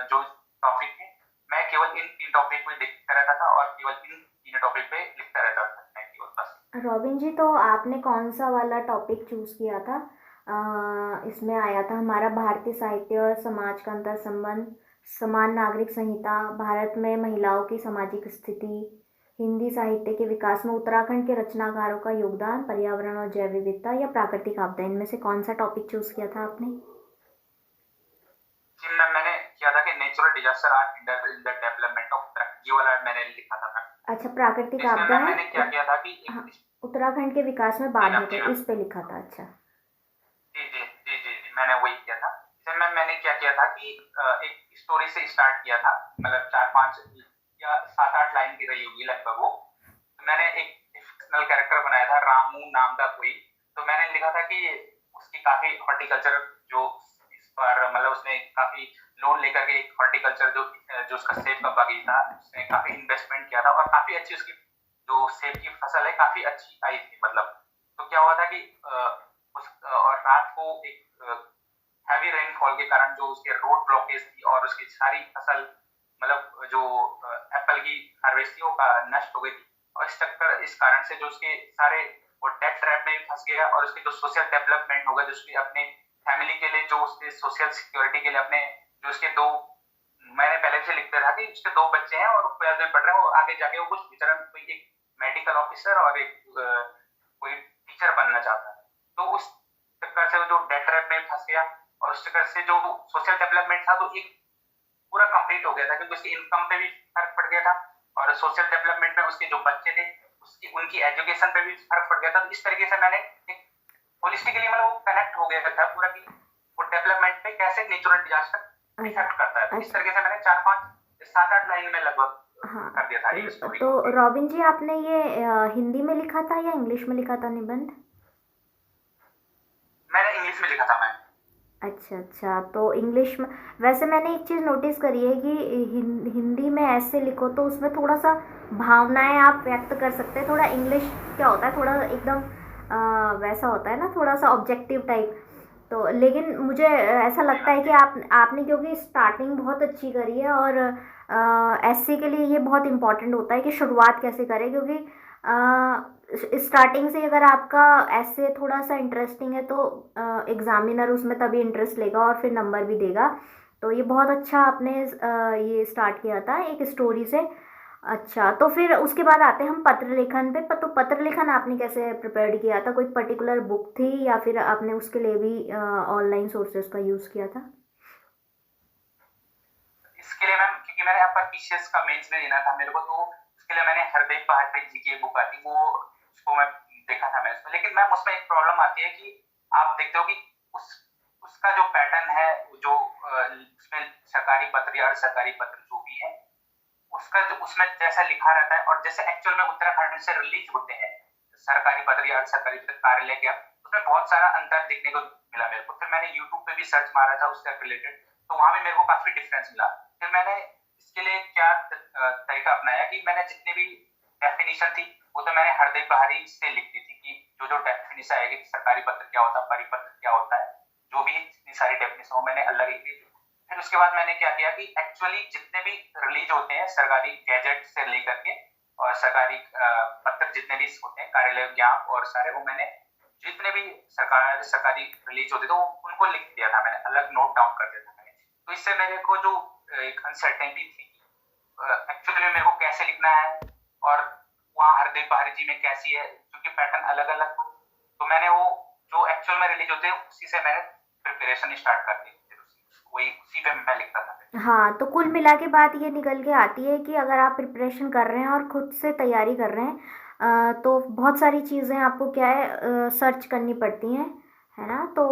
जो टॉपिक थे मैं केवल इन 3 टॉपिक पे लिखता रहता था, और केवल इन 3 टॉपिक पे लिखता रहता था मैं केवल बस। रॉबिन जी, तो आपने कौन सा वाला टॉपिक चूज किया था? इसमें आया था हमारा भारतीय साहित्य और समाज का अंतर संबंध, समान नागरिक संहिता, भारत में महिलाओं की सामाजिक स्थिति, हिंदी साहित्य के विकास में उत्तराखंड के रचनाकारों का योगदान, पर्यावरण और जैव विविधता, या प्राकृतिक आपदा। इनमें से कौन सा टॉपिक चूज किया था आपने? जी मैम, मैंने किया था कि natural disaster are hinder in the development of Uttarakhand, ये वाला मैंने लिखा था मैम। अच्छा, प्राकृतिक इसमें आपदा मैम है। मैंने क्या किया था कि हाँ, उत्तराखंड के विकास में जी मैम, बाधित जी है, मैम, इस पे लिखा था। अच्छा। जी जी जी जी जी, मैंने वही किया था। इसमें मैम मैंने क्या किया था कि एक स्टोरी से स्टार्ट किया था, मतलब 4-5 या 7-8 लाइन की रही होगी लगभग वो। तो मैंने एक फिक्शनल कैरेक्टर बनाया था, रामू नाम का कोई। तो मैंने लिखा था कि उसकी काफी हॉर्टिकल्चर जो इस बार, मतलब उसने काफी लोन लेकर के एक हॉर्टिकल्चर जो उसका सेब का बगीचा, उसने काफी इन्वेस्टमेंट किया था, और काफी अच्छी उसकी जो सेब की फसल है काफी अच्छी आई थी मतलब। तो क्या हुआ था कि और रात को एक हैवी रेनफॉल के कारण जो उसके रोड ब्लॉकेज थी, और उसकी सारी फसल, मतलब जो एप्पल की हार्वेस्ट थी वो नष्ट हो गई थी, और इस कारण से जो उसके सारे वो डेट ट्रैप में फंस गया, और उसके जो सोशल डेवलपमेंट होगा, जो उसके अपने फैमिली के लिए, जो उसके सोशल सिक्योरिटी के लिए अपने जो उसके 2, मैंने पहले से लिखता था कि उसके 2 बच्चे हैं और 12th में पढ़ रहे हैं, वो आगे जाके वो कुछ फ्यूचर में कोई एक मेडिकल ऑफिसर और एक कोई टीचर बनना चाहता है। तो उस चक्कर से वो जो डेट ट्रैप में फंस गया, और उस चक्कर से जो सोशल डेवलपमेंट था तो एक पूरा कंप्लीट हो गया था, क्योंकि उसकी इनकम पे भी फर्क पड़ गया था, और सोशल डेवलपमेंट में उसके जो बच्चे थे उसकी उनकी एजुकेशन पे भी फर्क पड़ गया था। तो इस तरीके से मैंने एक होलिस्टिकली, मतलब वो कनेक्ट हो गया था पूरा कि वो डेवलपमेंट पे कैसे नेचुरल डिजास्टर इफेक्ट करता है। तो इस अच्छा। तरीके से मैंने 4-5 7-8 लाइन में लगभग हाँ। कर दिया था ये स्टोरी तो को। रॉबिन जी, आपने ये हिंदी में लिखा था या इंग्लिश में लिखा था निबंध? मैंने इंग्लिश में लिखा था मैम। अच्छा अच्छा, तो इंग्लिश में वैसे मैंने एक चीज़ नोटिस करी है कि हिंदी में ऐसे लिखो तो उसमें थोड़ा सा भावनाएं आप व्यक्त कर सकते हैं। थोड़ा इंग्लिश क्या होता है, थोड़ा एकदम वैसा होता है ना, थोड़ा सा ऑब्जेक्टिव टाइप। तो लेकिन मुझे ऐसा सही लगता है बात कि है। आपने क्योंकि स्टार्टिंग बहुत अच्छी करी है, और एससी के लिए ये बहुत इम्पोर्टेंट होता है कि शुरुआत कैसे करें, क्योंकि स्टार्टिंग से अगर आपका ऐसे थोड़ा सा इंटरेस्टिंग है तो एग्जामिनर उसमें तभी इंटरेस्ट लेगा और फिर नंबर भी देगा। तो ये बहुत अच्छा आपने ये स्टार्ट किया था एक स्टोरी से। अच्छा, तो फिर उसके बाद आते हैं हम पत्र लेखन पे। तो पत्र लेखन आपने कैसे प्रिपेयर्ड किया था? कोई पर्टिकुलर बुक थी या फिर आपने उसके लिए भी ऑनलाइन सोर्सेज का यूज़ किया था? इसके लिए मैम, क्योंकि मैंने यहाँ पर पीसीएस का मेंस में देना था मेरे को, तो उसके लिए मैंने हरदेव पहाड़ी जी की एक बुक आती वो उसको मैं देखा था मैंने उसमें। लेकिन मैम उसमें एक प्रॉब्लम आती है कि आप देखते हो कि उस उसका जो पैटर्न है, जो उसमें सरकारी पत्र या अर्ध सरकारी पत्र जो भी है, उसका जो उसमें जैसा लिखा रहता है और जैसे एक्चुअल में उत्तराखंड से रिलीज होते हैं सरकारी पत्र या अर्ध सरकारी पत्र कार्यालय के, उसमें बहुत सारा अंतर देखने को मिला मेरे को। फिर मैंने यूट्यूब पे भी सर्च मारा था उससे रिलेटेड, तो वहां भी मेरे को काफी डिफरेंस मिला। फिर मैंने इसके लिए क्या तरीका अपनाया कि मैंने जितने भी डेफिनेशन थी वो तो मैंने हरदेव पहाड़ी से लिख दी थी कि जो जो डेफिनेशन आएगी सरकारी पत्र क्या होता है, परिपत्र क्या होता है, जो भी इतनी सारी डेफिनेशन वो मैंने अलग लिख दी थी। फिर उसके बाद मैंने क्या किया कि एक्चुअली जितने भी रिलीज होते हैं सरकारी गैजेट से लेकर के और सरकारी पत्र जितने भी होते हैं कार्यालय ज्ञापन और सारे, वो मैंने जितने भी सरकारी रिलीज होते थे उनको लिख दिया था मैंने, अलग नोट डाउन कर दिया था मैंने। तो इससे मेरे को जो एक अनसर्टेनिटी थी एक्चुअली में मेरे को कैसे लिखना है और वहाँ हरदेव पहाड़ी जी में कैसी है, क्योंकि पैटर्न अलग अलग, तो मैंने वो जो एक्चुअल में रिलीज होते हैं उसी से मैंने प्रिपरेशन स्टार्ट कर दी। वही उसी पे मैं लिखता था। हाँ, तो कुल मिला के बात ये निकल के आती है कि अगर आप प्रिपरेशन कर रहे हैं और खुद से तैयारी कर रहे हैं, तो बहुत सारी चीज़ें आपको क्या है सर्च करनी पड़ती हैं, है ना? तो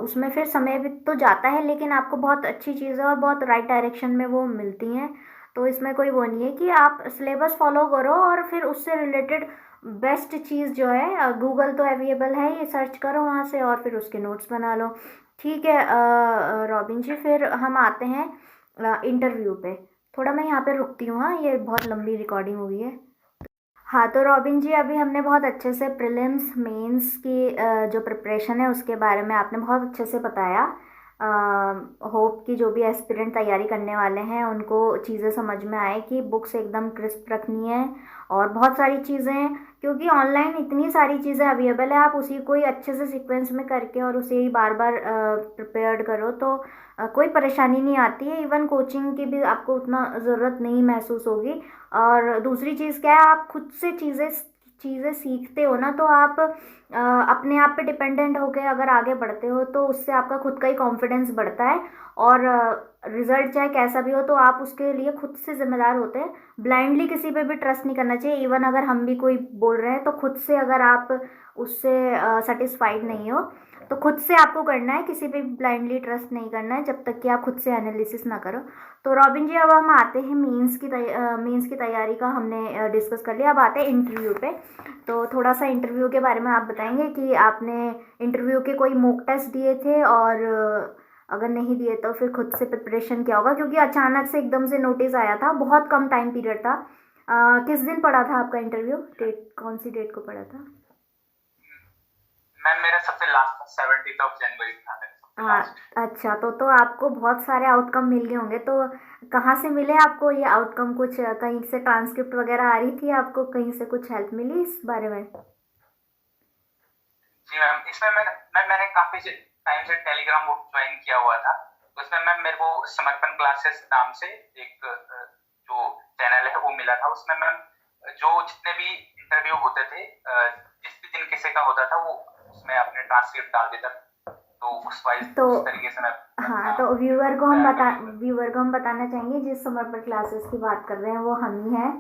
उसमें फिर समय भी तो जाता है, लेकिन आपको बहुत अच्छी चीज़ें और बहुत राइट डायरेक्शन में वो मिलती हैं। तो इसमें कोई वो नहीं है कि आप सिलेबस फॉलो करो और फिर उससे रिलेटेड बेस्ट चीज़ जो है, गूगल तो अवेलेबल है, ये सर्च करो वहाँ से और फिर उसके नोट्स बना लो। ठीक है रॉबिन जी, फिर हम आते हैं इंटरव्यू पे। थोड़ा मैं यहाँ पे रुकती हूँ, हाँ, ये बहुत लंबी रिकॉर्डिंग हो गई है। हाँ, तो रॉबिन जी, अभी हमने बहुत अच्छे से प्रीलिम्स मेंस की जो प्रिपरेशन है उसके बारे में आपने बहुत अच्छे से बताया। होप कि जो भी एस्पिरेंट तैयारी करने वाले हैं उनको चीज़ें समझ में आए कि बुक्स एकदम क्रिस्प रखनी है और बहुत सारी चीज़ें, क्योंकि ऑनलाइन इतनी सारी चीज़ें अवेलेबल है, आप उसी को ही अच्छे से सीक्वेंस में करके और उसे ही बार बार प्रिपेयर्ड करो तो कोई परेशानी नहीं आती है। इवन कोचिंग की भी आपको उतना ज़रूरत नहीं महसूस होगी। और दूसरी चीज़ क्या है, आप खुद से चीज़ें चीज़ें सीखते हो ना, तो आप अपने आप पे डिपेंडेंट होकर अगर आगे बढ़ते हो तो उससे आपका खुद का ही कॉन्फिडेंस बढ़ता है। और रिजल्ट चाहे कैसा भी हो तो आप उसके लिए खुद से जिम्मेदार होते हैं। ब्लाइंडली किसी पे भी ट्रस्ट नहीं करना चाहिए। इवन अगर हम भी कोई बोल रहे हैं तो खुद से अगर आप उससे सेटिस्फाइड नहीं हो तो खुद से आपको करना है, किसी पे भी ब्लाइंडली ट्रस्ट नहीं करना है जब तक कि आप खुद से एनालिसिस ना करो। तो रॉबिन जी, अब हम आते हैं मेंस की तैयारी का हमने डिस्कस कर लिया, अब आते हैं इंटरव्यू पे। तो थोड़ा सा इंटरव्यू के बारे में आप बताएंगे कि आपने इंटरव्यू के कोई मॉक टेस्ट दिए थे, और अगर नहीं दिए तो फिर खुद से प्रिपरेशन क्या होगा, क्योंकि अचानक से एकदम से नोटिस आया था, बहुत कम टाइम पीरियड था। किस दिन पड़ा था आपका इंटरव्यू? डेट कौन सी डेट को पड़ा था? मैम मेरा सबसे लास्ट 17th ऑफ जनवरी था मेरा सबसे हाँ। लास्ट। अच्छा, तो आपको बहुत सारे आउटकम मिल गए होंगे, तो कहाँ से मिले आपको ये आउटकम? कुछ कहीं से ट्रांसक्रिप्ट वगैरह आ रही थी आपको, कहीं से कुछ हेल्प मिली इस बारे में? जी मैम, इसमें मैंने काफी टाइम से टेलीग्राम ग्रुप ज्वाइन किया हुआ था, तो इसमें मैम मेरे को समर्पण क्लासेस नाम से एक जो चैनल है वो मिला था। उसमें मैम जो जितने भी इंटरव्यू होते थे जिस भी दिन किसी का होता था वो उसमें अपने ट्रांसक्रिप्ट डाल देता था, तो उस वाइज तो उस तरीके से मैं हाँ, अपना तो तैयार कर लेता था। व्यूअर को हम बताना चाहेंगे जिस समर्पण क्लासेस की बात कर रहे हैं वो हम ही हैं।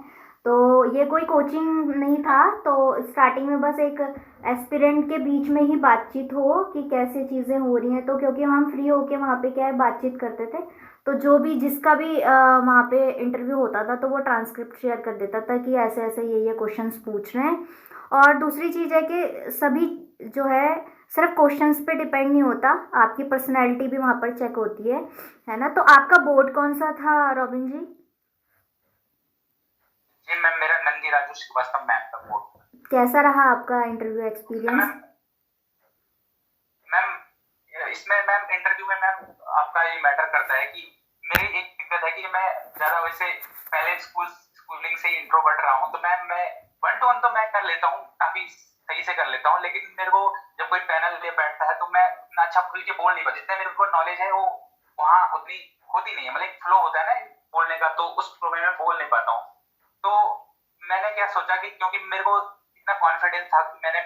तो ये कोई कोचिंग नहीं था, तो स्टार्टिंग में बस एक एस्पिरेंट के बीच में ही बातचीत हो कि कैसे चीज़ें हो रही हैं, तो क्योंकि हम फ्री होके वहाँ पे क्या है बातचीत करते थे, तो जो भी जिसका भी वहाँ पे इंटरव्यू होता था तो वो ट्रांसक्रिप्ट शेयर कर देता था कि ऐसे ऐसे ये क्वेश्चंस पूछ रहे हैं। और दूसरी चीज़ है कि सभी जो है सिर्फ क्वेश्चंस पे डिपेंड नहीं होता, आपकी पर्सनैलिटी भी वहाँ पर चेक होती है ना। तो आपका बोर्ड कौन सा था रॉबिन जी? जी मैम, मेरा नंदी राजू श्रीवास्तव मैम का बोर्ड। कैसा रहा आपका इंटरव्यू एक्सपीरियंस? मैम मैम इसमें मैम इंटरव्यू में मैम आपका ये मैटर करता है कि मेरी एक दिक्कत है कि मैं ज़्यादा वैसे पहले स्कूलिंग से ही इंट्रोवर्ट रहा हूँ, तो मैम मैं 1 to 1 तो मैं कर लेता हूँ, काफ़ी सही से कर लेता हूँ, लेकिन मेरे को जब कोई पैनल ले बैठता है तो मैं उतना अच्छा खुल के बोल नहीं पाता। जितना मेरे को नॉलेज है वो वहाँ उतनी होती नहीं है, मतलब फ्लो होता है ना बोलने का, तो उस फ्लो में मैं बोल नहीं पाता हूँ। तो मैंने क्या सोचा कि क्योंकि मेरे को इतना कॉन्फिडेंस था कि मैंने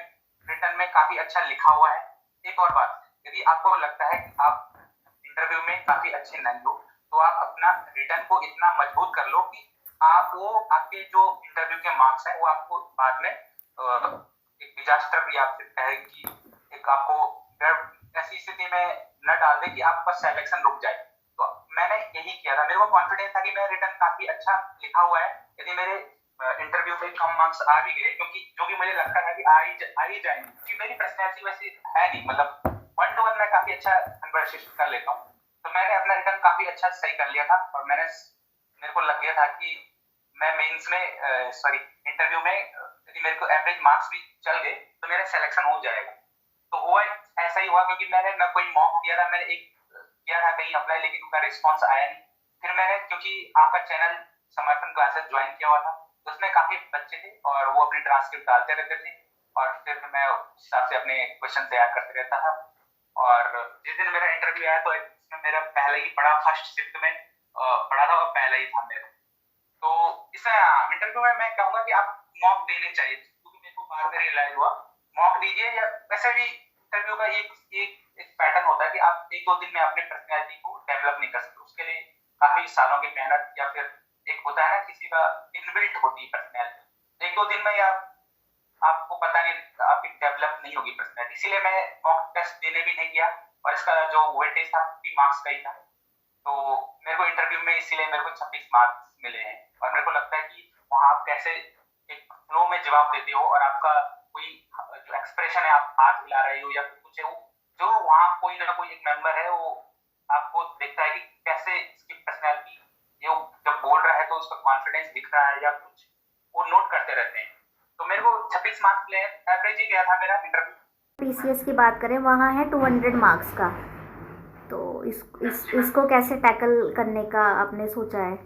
रिटर्न में काफ़ी अच्छा लिखा हुआ है। एक और बात, यदि आपको लगता है कि आप इंटरव्यू में काफी अच्छे नहीं हो, तो आप अपना रिटर्न को इतना मजबूत कर लो कि आप वो आपके जो इंटरव्यू के मार्क्स हैं वो आपको बाद में एक डिजास्टर या फिर कहे कि एक आपको ऐसी स्थिति में न डाल दे कि आपका सिलेक्शन रुक जाए। तो मैंने यही किया था, मेरे को कॉन्फिडेंस था कि मेरा रिटर्न काफी अच्छा लिखा हुआ है। यदि मेरे इंटरव्यू में कम मार्क्स आ भी गए, क्योंकि जो भी मुझे लगता है कि आ ही जाएंगे, क्योंकि मेरी पर्सनैलिटी वैसे है नहीं, मतलब 1 to 1 मैं काफी अच्छा कन्वर्सेशन कर लेता हूँ। तो मैंने अपना रिटर्न काफी अच्छा सही कर लिया था, और मेरे को लग गया था कि मैं मेंस में सॉरी इंटरव्यू में यदि मेरे को एवरेज मार्क्स भी चल गए तो मेरा सिलेक्शन हो जाएगा। तो हुआ ऐसा ही हुआ, क्योंकि मैंने ना कोई मॉक दिया था, मैंने एक किया था कहीं अप्लाई, लेकिन उसका रिस्पॉन्स आया नहीं। फिर मैंने, क्योंकि आपका चैनल समर्थन क्लासेस ज्वाइन किया हुआ था, तो उसमें काफी बच्चे थे और वो अपनी ट्रांसक्रिप्ट डालते रहते थे, और फिर मैं उस हिसाब से अपने क्वेश्चन तैयार करते रहता था। और जिस दिन मेरा इंटरव्यू आया तो इसमें मेरा पहले ही पढ़ा, फर्स्ट शिफ्ट में पढ़ा था और पहला ही था मेरा। तो इसमें इंटरव्यू में मैं कहूंगा कि आप मॉक देने चाहिए, क्योंकि मेरे को बाद में रियलाइज हुआ मॉक दीजिए, या वैसे भी इंटरव्यू का एक पैटर्न होता है कि आप 1-2 दिन में अपनी पर्सनैलिटी को डेवलप नहीं कर सकते, उसके लिए काफी सालों की मेहनत, या फिर एक होता है ना किसी का इनबिल्ट होती है पर्सनैलिटी, 1-2 दिन में या आपको पता नहीं, आपकी डेवलप नहीं होगी पर्सनैलिटी। इसीलिए मैं मॉक टेस्ट देने भी नहीं गया, और इसका जो वेटेज था 50 मार्क्स का ही था। तो मेरे को इंटरव्यू में इसीलिए मेरे को 26 मार्क्स मिले हैं। और मेरे को लगता है कि वहाँ आप कैसे एक फ्लो में जवाब देते हो, और आपका कोई जो एक्सप्रेशन है, आप हाथ हिला रहे हो या कुछ है, वो जो वहाँ कोई ना कोई एक मेंबर है वो आपको देखता है कि कैसे इसकी पर्सनैलिटी, ये जब बोल रहा है तो उसका कॉन्फिडेंस दिख रहा है या कुछ, वो नोट करते रहते हैं। तो मेरे को 26 मार्क्स मिले, एवरेज ही गया था मेरा इंटरव्यू। पीसीएस की बात करें, वहाँ है 200 मार्क्स का, तो इसको कैसे टैकल करने का आपने सोचा है?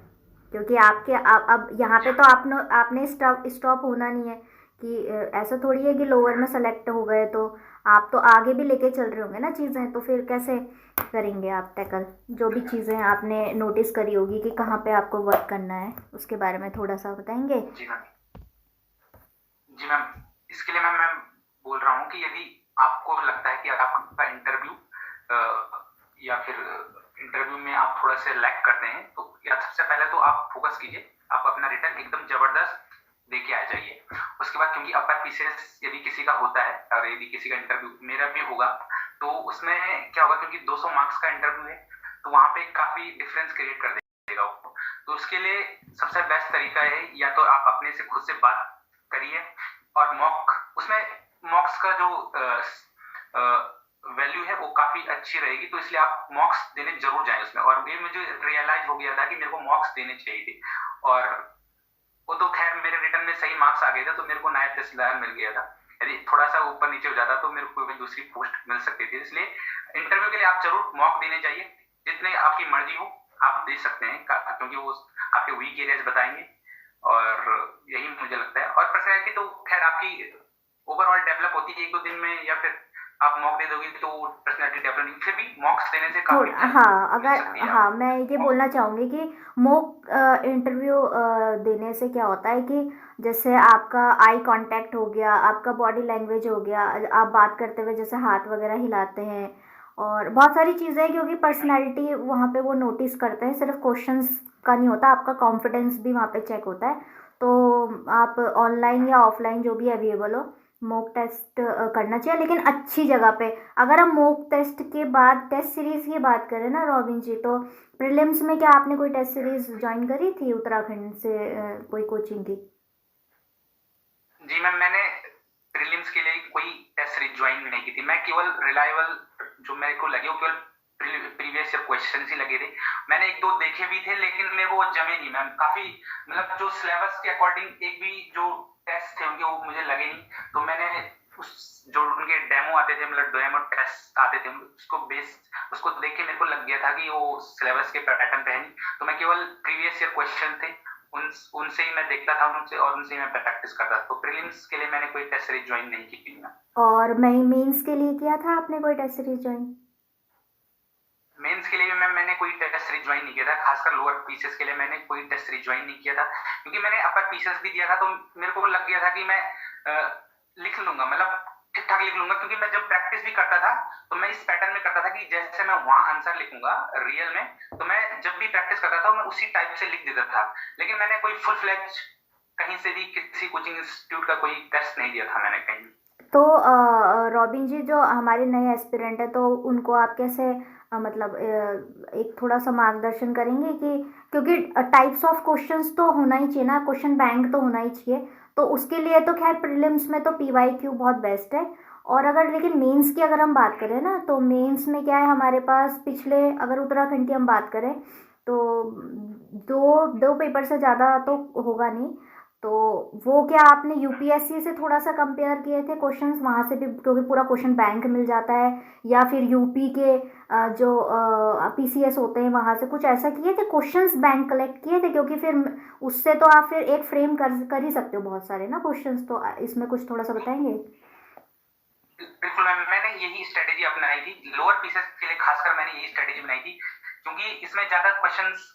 क्योंकि अब यहाँ पे तो आपने स्टॉप होना नहीं है कि ऐसा थोड़ी है कि लोअर में सेलेक्ट हो गए तो आप तो आगे भी लेके चल रहे होंगे ना चीज़ें, तो फिर कैसे करेंगे आप टैकल जो भी चीज़ें आपने नोटिस करी होगी कि कहाँ पे आपको वर्क करना है, उसके बारे में थोड़ा सा बताएंगे? जी मैम, इसके लिए मैं बोल रहा हूँ कि यदि आपको लगता है कि आपका इंटरव्यू या फिर इंटरव्यू में आप थोड़ा सा लैक करते हैं, तो या सबसे पहले तो आप फोकस कीजिए, आप अपना रिटर्न एकदम जबरदस्त देके आ जाइए। उसके बाद, क्योंकि अपर पीसीएस यदि किसी का होता है, और यदि किसी का इंटरव्यू मेरा भी होगा, तो उसमें क्या होगा, क्योंकि 200 मार्क्स का इंटरव्यू है, तो वहाँ पे काफी डिफरेंस क्रिएट कर देगा वो। तो उसके लिए सबसे बेस्ट तरीका है, या तो आप अपने से खुद से बात करिए, और मॉक्स का जो वैल्यू है वो काफी अच्छी रहेगी, तो इसलिए आप मॉक्स देने जरूर जाएं उसमें। और ये मुझे रियलाइज हो गया था कि मेरे को मॉक्स देने चाहिए थे, और वो तो खैर मेरे रिटर्न में सही मार्क्स आ गए थे, तो मेरे को नायब तहसीलदार मिल गया था। यदि थोड़ा सा ऊपर नीचे हो जाता तो मेरे को भी दूसरी पोस्ट मिल सकती थी। इसलिए इंटरव्यू के लिए आप जरूर मॉक देने चाहिए, जितने आपकी मर्जी हो आप दे सकते हैं, क्योंकि वो आपके वीक एरियाज बताएंगे, और यही मुझे लगता है। और पर्सनैलिटी तो खैर आपकी ओवरऑल डेवलप होती है 1-2 दिन में, या फिर आप मॉक दे दोगे तो पर्सनैलिटी डेवलप नहीं, फिर भी मॉक्स देने से काफी हाँ, अगर हाँ मैं ये बोलना चाहूँगी कि मॉक इंटरव्यू देने से क्या होता है कि जैसे आपका आई कांटेक्ट हो गया, आपका बॉडी लैंग्वेज हो गया, आप बात करते हुए जैसे हाथ वगैरह हिलाते हैं, और बहुत सारी चीज़ें हैं, क्योंकि पर्सनैलिटी वहाँ पे वो नोटिस करते हैं, सिर्फ क्वेश्चंस का नहीं होता, आपका कॉन्फिडेंस भी वहाँ पे चेक होता है। तो आप ऑनलाइन या ऑफलाइन जो भी अवेलेबल हो, मॉक टेस्ट करना चाहिए, लेकिन अच्छी जगह पे। अगर हम मॉक टेस्ट के बाद टेस्ट सीरीज़ की बात करें ना रॉबिन जी, तो प्रीलिम्स में क्या आपने कोई टेस्ट सीरीज़ ज्वाइन करी थी उत्तराखंड से, कोई कोचिंग की? जी मैम, मैंने प्रीलिम्स के लिए कोई टेस्ट सीरीज ज्वाइन नहीं की थी। मैं केवल रिलायबल जो मेरे को लगे वो केवल प्रीवियस ईयर क्वेश्चन ही लगे थे। मैंने एक दो देखे भी थे, लेकिन मेरे को जमे नहीं मैम। काफी मतलब जो सिलेबस के अकॉर्डिंग एक भी जो टेस्ट थे उनके वो मुझे लगे नहीं। तो मैंने उस जो उनके डेमो आते थे, मतलब डेमो टेस्ट आते थे, उसको देख के मेरे को लग गया था कि वो सिलेबस के पैटर्न पे है नहीं। तो मैं केवल प्रीवियस ईयर क्वेश्चन थे उनसे ही मैं देखता था, उनसे ही मैं प्रैक्टिस करता था। तो प्रीलिम्स के लिए मैंने कोई टेस्ट सीरीज ज्वाइन नहीं की थी। और मेंस के लिए किया था आपने कोई टेस्ट सीरीज ज्वाइन? मेंस के लिए मैम मैंने कोई टेस्ट सीरीज ज्वाइन नहीं किया था। खासकर लोअर पीसेस के लिए मैंने कोई टेस्ट सीरीज ज्वाइन नहीं किया था, क्योंकि मैंने अपर पीसेस भी दिया था। तो मेरे को लग गया था कि मैं लिख लूंगा, मतलब ठीक ठाक लिख लूंगा, क्योंकि मैं जब प्रैक्टिस भी करता था तो मैं इस पैटर्न में करता था कि जैसे मैं वहां आंसर लिखूंगा रियल में, तो मैं जब भी प्रैक्टिस करता था मैं उसी टाइप से लिख देता था। लेकिन मैंने कोई फुल फ्लैज कहीं से भी किसी कोचिंग इंस्टीट्यूट का कोई टेस्ट नहीं दिया था मैंने कहीं। तो रॉबिन जी, जो हमारे नए एस्पिरेंट है, तो उनको आप कैसे मतलब एक थोड़ा सा मार्गदर्शन करेंगे कि, क्योंकि टाइप्स ऑफ क्वेश्चंस तो होना ही चाहिए ना, क्वेश्चन बैंक तो होना ही चाहिए। तो उसके लिए तो खैर प्रीलिम्स में तो PYQ बहुत बेस्ट है। और अगर लेकिन मेंस की अगर हम बात करें ना, तो मेंस में क्या है हमारे पास, पिछले अगर उत्तराखंड की हम बात करें तो दो दो पेपर से ज़्यादा तो होगा नहीं। तो वो क्या आपने यूपीएससी से थोड़ा सा कंपेयर किए थे क्वेश्चंस वहाँ से भी, क्योंकि पूरा क्वेश्चन बैंक मिल जाता है, या फिर यूपी के जो पीसीएस होते हैं वहाँ से कुछ ऐसा किए थे, क्वेश्चंस बैंक कलेक्ट किए थे? क्योंकि फिर उससे तो आप फिर एक फ्रेम कर ही सकते हो बहुत सारे ना क्वेश्चंस। तो इसमें कुछ थोड़ा सा बताएंगे? बिल्कुल मैम, मैंने यही स्ट्रेटेजी अपनाई थी लोअर पीसेस के लिए। खासकर मैंने यही स्ट्रेटेजी बनाई थी, क्योंकि इसमें ज्यादा क्वेश्चंस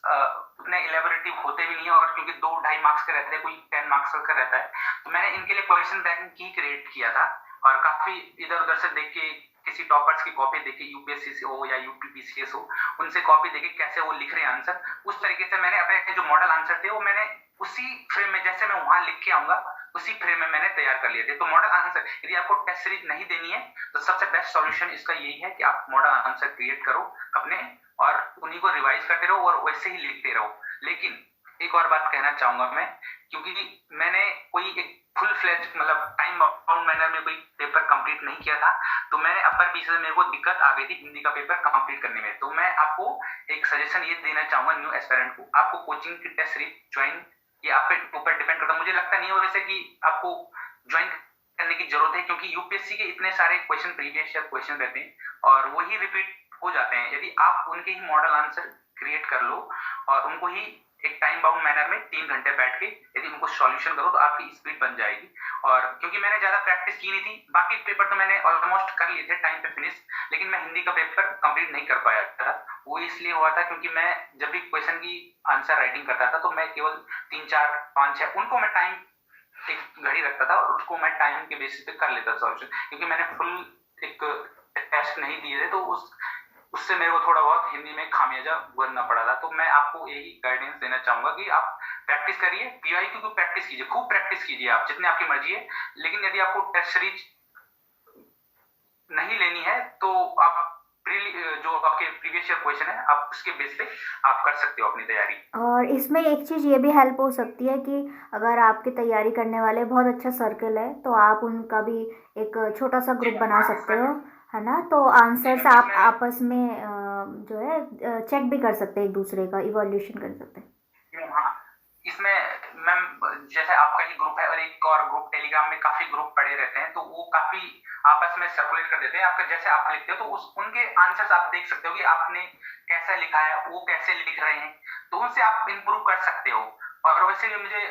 उतने इलेबोरेटिव होते भी नहीं है, और क्योंकि 2-2.5 मार्क्स का रहता है, कोई 10 मार्क्स का रहता है। तो मैंने इनके लिए क्वेश्चन बैंक की क्रिएट किया था, और काफी इधर उधर से देख के, किसी टॉपर्स की कॉपी देख के, यूपीएससी से हो या यूपीपीसीएस हो, उनसे कॉपी देख के कैसे वो लिख रहे हैं आंसर, उस तरीके से मैंने अपने जो मॉडल आंसर थे वो मैंने उसी फ्रेम में, जैसे मैं वहां लिख के आऊंगा उसी फ्रेम में मैंने तैयार कर लिए थे। तो मॉडल आंसर, यदि आपको टेस्ट सीरीज नहीं देनी है तो सबसे बेस्ट सॉल्यूशन इसका यही है कि आप मॉडल आंसर क्रिएट करो अपने, और उन्हीं को रिवाइज करते रहो और वैसे ही लिखते रहो। लेकिन एक और बात कहना चाहूंगा मैं, क्योंकि मैंने कोई एक फुल फ्लेज मतलब टाइम बाउंड मैनर में कोई पेपर कंप्लीट नहीं किया था, तो मैंने अपर पीसेस में मेरे को दिक्कत आ गई थी हिंदी का पेपर कंप्लीट करने में। तो मैं आपको एक सजेशन ये देना चाहूंगा न्यू एस्पिरेंट को, आपको कोचिंग की टेस्ट सीरीज ज्वाइन, ये आपके ऊपर डिपेंड करता है। मुझे लगता नहीं है वैसे कि आपको ज्वाइन करने की जरूरत है, क्योंकि यूपीएससी के इतने सारे क्वेश्चन प्रीवियस ईयर क्वेश्चन रहते हैं और वही रिपीट हो जाते हैं। यदि आप उनके ही मॉडल आंसर क्रिएट कर लो और उनको ही एक टाइम बाउंड मैनर में 3 घंटे बैठ के यदि उनको सॉल्यूशन करो, तो आपकी स्पीड बन जाएगी। और क्योंकि मैंने ज्यादा प्रैक्टिस की नहीं थी, बाकी पेपर तो मैंने ऑलमोस्ट कर लिए थे टाइम पे फिनिश, लेकिन मैं हिंदी का पेपर कंप्लीट नहीं कर पाया था। वो इसलिए हुआ था क्योंकि मैं जब भी क्वेश्चन की आंसर राइटिंग करता था तो मैं केवल 3-4-5-6 उनको मैं टाइम एक घड़ी रखता था और उसको मैं टाइम के बेसिस पे कर लेता था सॉल्यूशन, क्योंकि मैंने फुल एक टेस्ट नहीं दिए थे। तो उससे मेरे को थोड़ा बहुत हिंदी में खामियाजा भरना पड़ा था। तो मैं आपको यही गाइडेंस देना चाहूंगा कि आप प्रैक्टिस करिए, पीवाईक्यू को प्रैक्टिस कीजिए, खूब प्रैक्टिस कीजिए आप, जितने आपकी मर्जी है। लेकिन यदि आपको टेस्ट सीरीज नहीं लेनी है तो आप जो आपके प्रीवियस ईयर क्वेश्चन है आप उसके बेस पे आप कर सकते हो अपनी तैयारी। और इसमें एक चीज़ ये भी हेल्प हो सकती है कि अगर आपकी तैयारी करने वाले बहुत अच्छा सर्कल है, तो आप उनका भी एक छोटा सा ग्रुप बना सकते हो, है ना? तो आंसर्स आप आपस में जो है चेक भी कर सकते हैं, एक दूसरे का इवोल्यूशन कर सकते हैं। हाँ, इसमें मैम जैसे आपका ही ग्रुप है और एक और ग्रुप टेलीग्राम में काफी ग्रुप पड़े रहते हैं, तो वो काफी आपस में सर्कुलेट कर देते हैं आपका, जैसे आप लिखते हो तो उनके आंसर्स आप देख सकते हो कि आपने कैसा लिखा है, वो कैसे लिख रहे हैं, तो उनसे आप इम्प्रूव कर सकते हो। और वैसे भी मुझे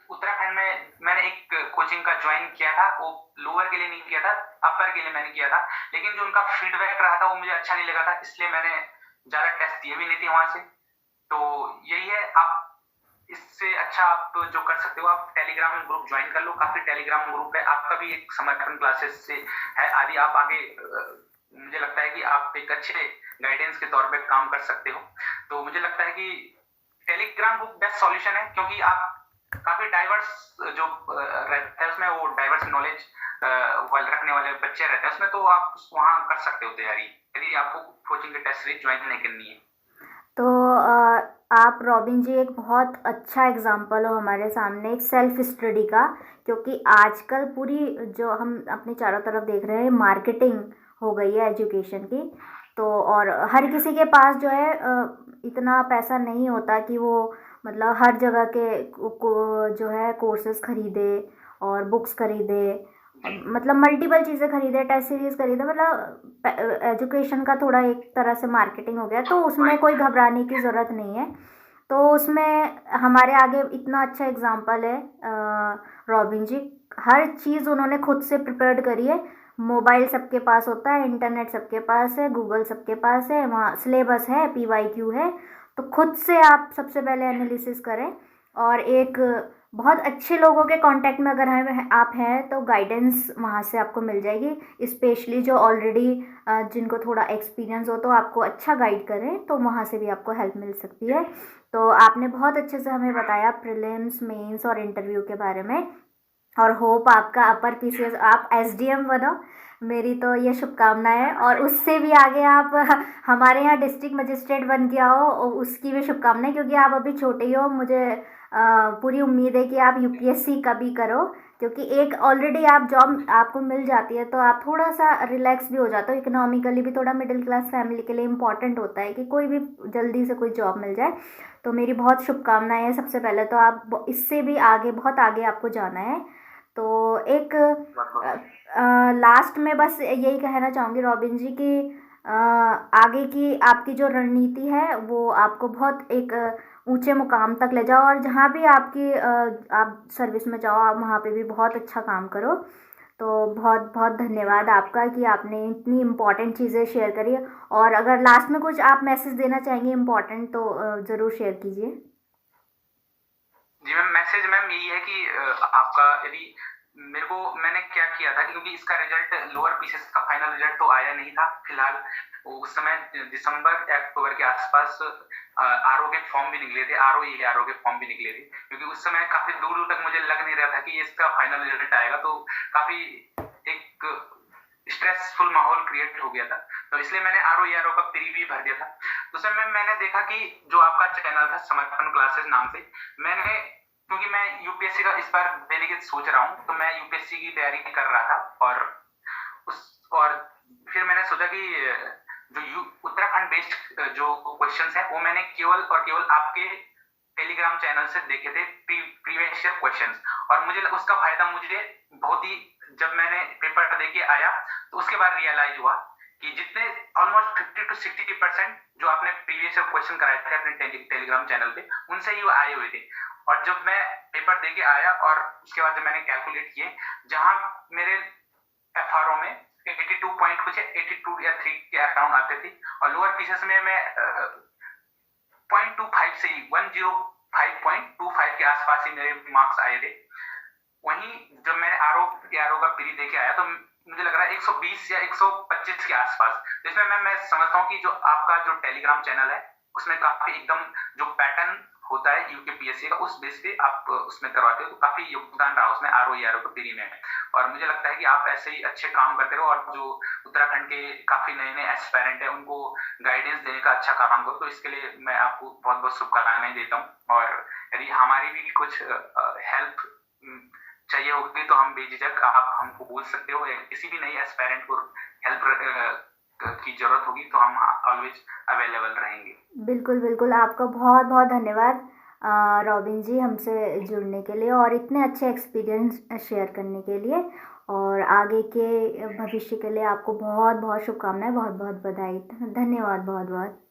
उत्तराखंड में मैंने एक कोचिंग का ज्वाइन किया था, वो लोअर के लिए नहीं किया था, अपर के लिए मैंने किया था, लेकिन जो उनका फीडबैक रहा था वो मुझे अच्छा नहीं लगा था, इसलिए मैंने ज्यादा टेस्ट दिए भी नहीं थे वहां से। तो यही है, आप इससे अच्छा आप जो कर सकते हो, आप टेलीग्राम ग्रुप ज्वाइन कर लो, काफी टेलीग्राम ग्रुप है, आपका भी एक समर्थन क्लासेस से है आदि, आप आगे मुझे लगता है कि आप एक अच्छे गाइडेंस के तौर पे काम कर सकते हो। तो मुझे लगता है कि टेलीग्राम बुक बेस्ट सॉल्यूशन है, क्योंकि आप काफी डाइवर्स जो रहता है उसमें, वो डाइवर्स नॉलेज रखने वाले बच्चे रहते हैं उसमें, तो आप वहाँ कर सकते हो तैयारी, यदि आपको कोचिंग की टेस्ट सीरीज ज्वाइन नहीं करनी है। तो आप रॉबिन जी एक बहुत अच्छा एग्जाम्पल हो हमारे सामने एक सेल्फ स्टडी का, क्योंकि आजकल पूरी जो हम अपने चारों तरफ देख रहे हैं मार्केटिंग हो गई है एजुकेशन की। तो और हर किसी के पास जो है इतना पैसा नहीं होता कि वो मतलब हर जगह के जो है कोर्सेज खरीदे और बुक्स खरीदे, मतलब मल्टीपल चीज़ें खरीदे, टेस्ट सीरीज खरीदे, मतलब एजुकेशन का थोड़ा एक तरह से मार्केटिंग हो गया, तो उसमें कोई घबराने की ज़रूरत नहीं है। तो उसमें हमारे आगे इतना अच्छा एग्जाम्पल है रॉबिन जी, हर चीज़ उन्होंने खुद से प्रिपेयर्ड करी है। मोबाइल सबके पास होता है, इंटरनेट सबके पास है, गूगल सबके पास है, वहाँ सिलेबस है, PYQ है। तो खुद से आप सबसे पहले एनालिसिस करें, और एक बहुत अच्छे लोगों के कांटेक्ट में अगर आप हैं तो गाइडेंस वहाँ से आपको मिल जाएगी, स्पेशली जो ऑलरेडी जिनको थोड़ा एक्सपीरियंस हो तो आपको अच्छा गाइड करें, तो वहाँ से भी आपको हेल्प मिल सकती है। तो आपने बहुत अच्छे से हमें बताया प्रीलिम्स, मेंस और इंटरव्यू के बारे में, और होप आपका अपर PCS आप SDM बनो, मेरी तो ये शुभकामनाएं है। और उससे भी आगे आप हमारे यहाँ डिस्ट्रिक्ट मजिस्ट्रेट बन के आओ, उसकी भी शुभकामनाएं, क्योंकि आप अभी छोटे ही हो। मुझे पूरी उम्मीद है कि आप UPSC का भी करो, क्योंकि एक ऑलरेडी आप जॉब आपको मिल जाती है तो आप थोड़ा सा रिलैक्स भी हो जाते हो, इकोनॉमिकली भी थोड़ा मिडिल क्लास फैमिली के लिए इम्पॉर्टेंट होता है कि कोई भी जल्दी से कोई जॉब मिल जाए। तो मेरी बहुत शुभकामनाएं हैं। सबसे पहले तो आप इससे भी आगे, बहुत आगे आपको जाना है। तो एक लास्ट में बस यही कहना चाहूँगी रॉबिन जी कि आगे की आपकी जो रणनीति है वो आपको बहुत एक ऊंचे मुकाम तक ले जाओ, और जहाँ भी आपकी आप सर्विस में जाओ आप वहाँ पे भी बहुत अच्छा काम करो। तो बहुत बहुत धन्यवाद आपका कि आपने इतनी इम्पोर्टेंट चीज़ें शेयर करी। और अगर लास्ट में कुछ आप मैसेज देना चाहेंगे इम्पोर्टेंट, तो ज़रूर शेयर कीजिए। जी मैम, मैसेज मैम यही है कि आपका यदि मैंने क्या किया था, क्योंकि इसका रिजल्ट लोअर पीसेस का फाइनल रिजल्ट तो आया नहीं था फिलहाल, उस समय दिसंबर या अक्टूबर के आसपास RO के फॉर्म भी निकले थे, RO के फॉर्म भी निकले थे, क्योंकि उस समय काफी दूर दूर तक मुझे लग नहीं रहा था कि इसका फाइनल रिजल्ट आएगा, तो काफी एक स्ट्रेसफुल माहौल क्रिएट हो गया था। तो इसलिए मैंने RO का प्री भी भर दिया था। तो उस समय मैंने देखा कि जो आपका चैनल था समर्पण क्लासेस नाम से, मैंने, क्योंकि मैं UPSC का इस बार देने की सोच रहा हूँ, तो मैं UPSC की तैयारी कर रहा था, और फिर मैंने सोचा कि जो उत्तराखंड बेस्ड जो क्वेश्चंस हैं वो मैंने केवल और केवल आपके टेलीग्राम चैनल से देखे थे, प्रीवियस ईयर क्वेश्चंस, और मुझे उसका फायदा मुझे बहुत ही, जब मैंने पेपर दे के आया तो उसके बाद रियलाइज हुआ कि जितने ऑलमोस्ट 50 to 60% जो आपने प्रीवियस ईयर क्वेश्चन कराए थे अपने टेलीग्राम चैनल पे, उनसे ही वो आए हुए थे। और जब मैं पेपर दे के आया और उसके बाद जब मैंने कैलकुलेट किए, जहां मेरे FRO में 82 पॉइंट कुछ 82 या 3 के अराउंड आते थे, और लोअर पीसेस में मैं 0.25 से ही 105.25 के आसपास ही मेरे मार्क्स आए थे। वहीं जब मैंने RO का प्री दे के आया तो मुझे लग रहा है 120 या 125 के आसपास। जिसमें मैं समझता हूँ कि जो आपका जो टेलीग्राम चैनल है उसमें काफी एकदम जो पैटर्न होता है UPSC का, उस बेस पे आप उसमें करवाते हो, तो काफी योगदान रहा उसमें RO का प्री में। और मुझे लगता है कि आप ऐसे ही अच्छे काम करते रहो, और जो उत्तराखंड के काफी नए नए एस्पायरेंट है उनको गाइडेंस देने का अच्छा काम करो। तो इसके लिए मैं आपको बहुत बहुत शुभकामनाएं देता हूँ, और यदि हमारी भी कुछ हेल्प चाहिए होगी तो हम बेझिझक आप हमको बोल सकते हो, या किसी भी नई एस्पायरेंट को हेल्प की जरूरत होगी तो हम ऑलवेज अवेलेबल रहेंगे। बिल्कुल बिल्कुल, आपका बहुत बहुत धन्यवाद रॉबिन जी हमसे जुड़ने के लिए और इतने अच्छे एक्सपीरियंस शेयर करने के लिए, और आगे के भविष्य के लिए आपको बहुत बहुत शुभकामनाएं, बहुत बहुत बधाई, धन्यवाद बहुत बहुत।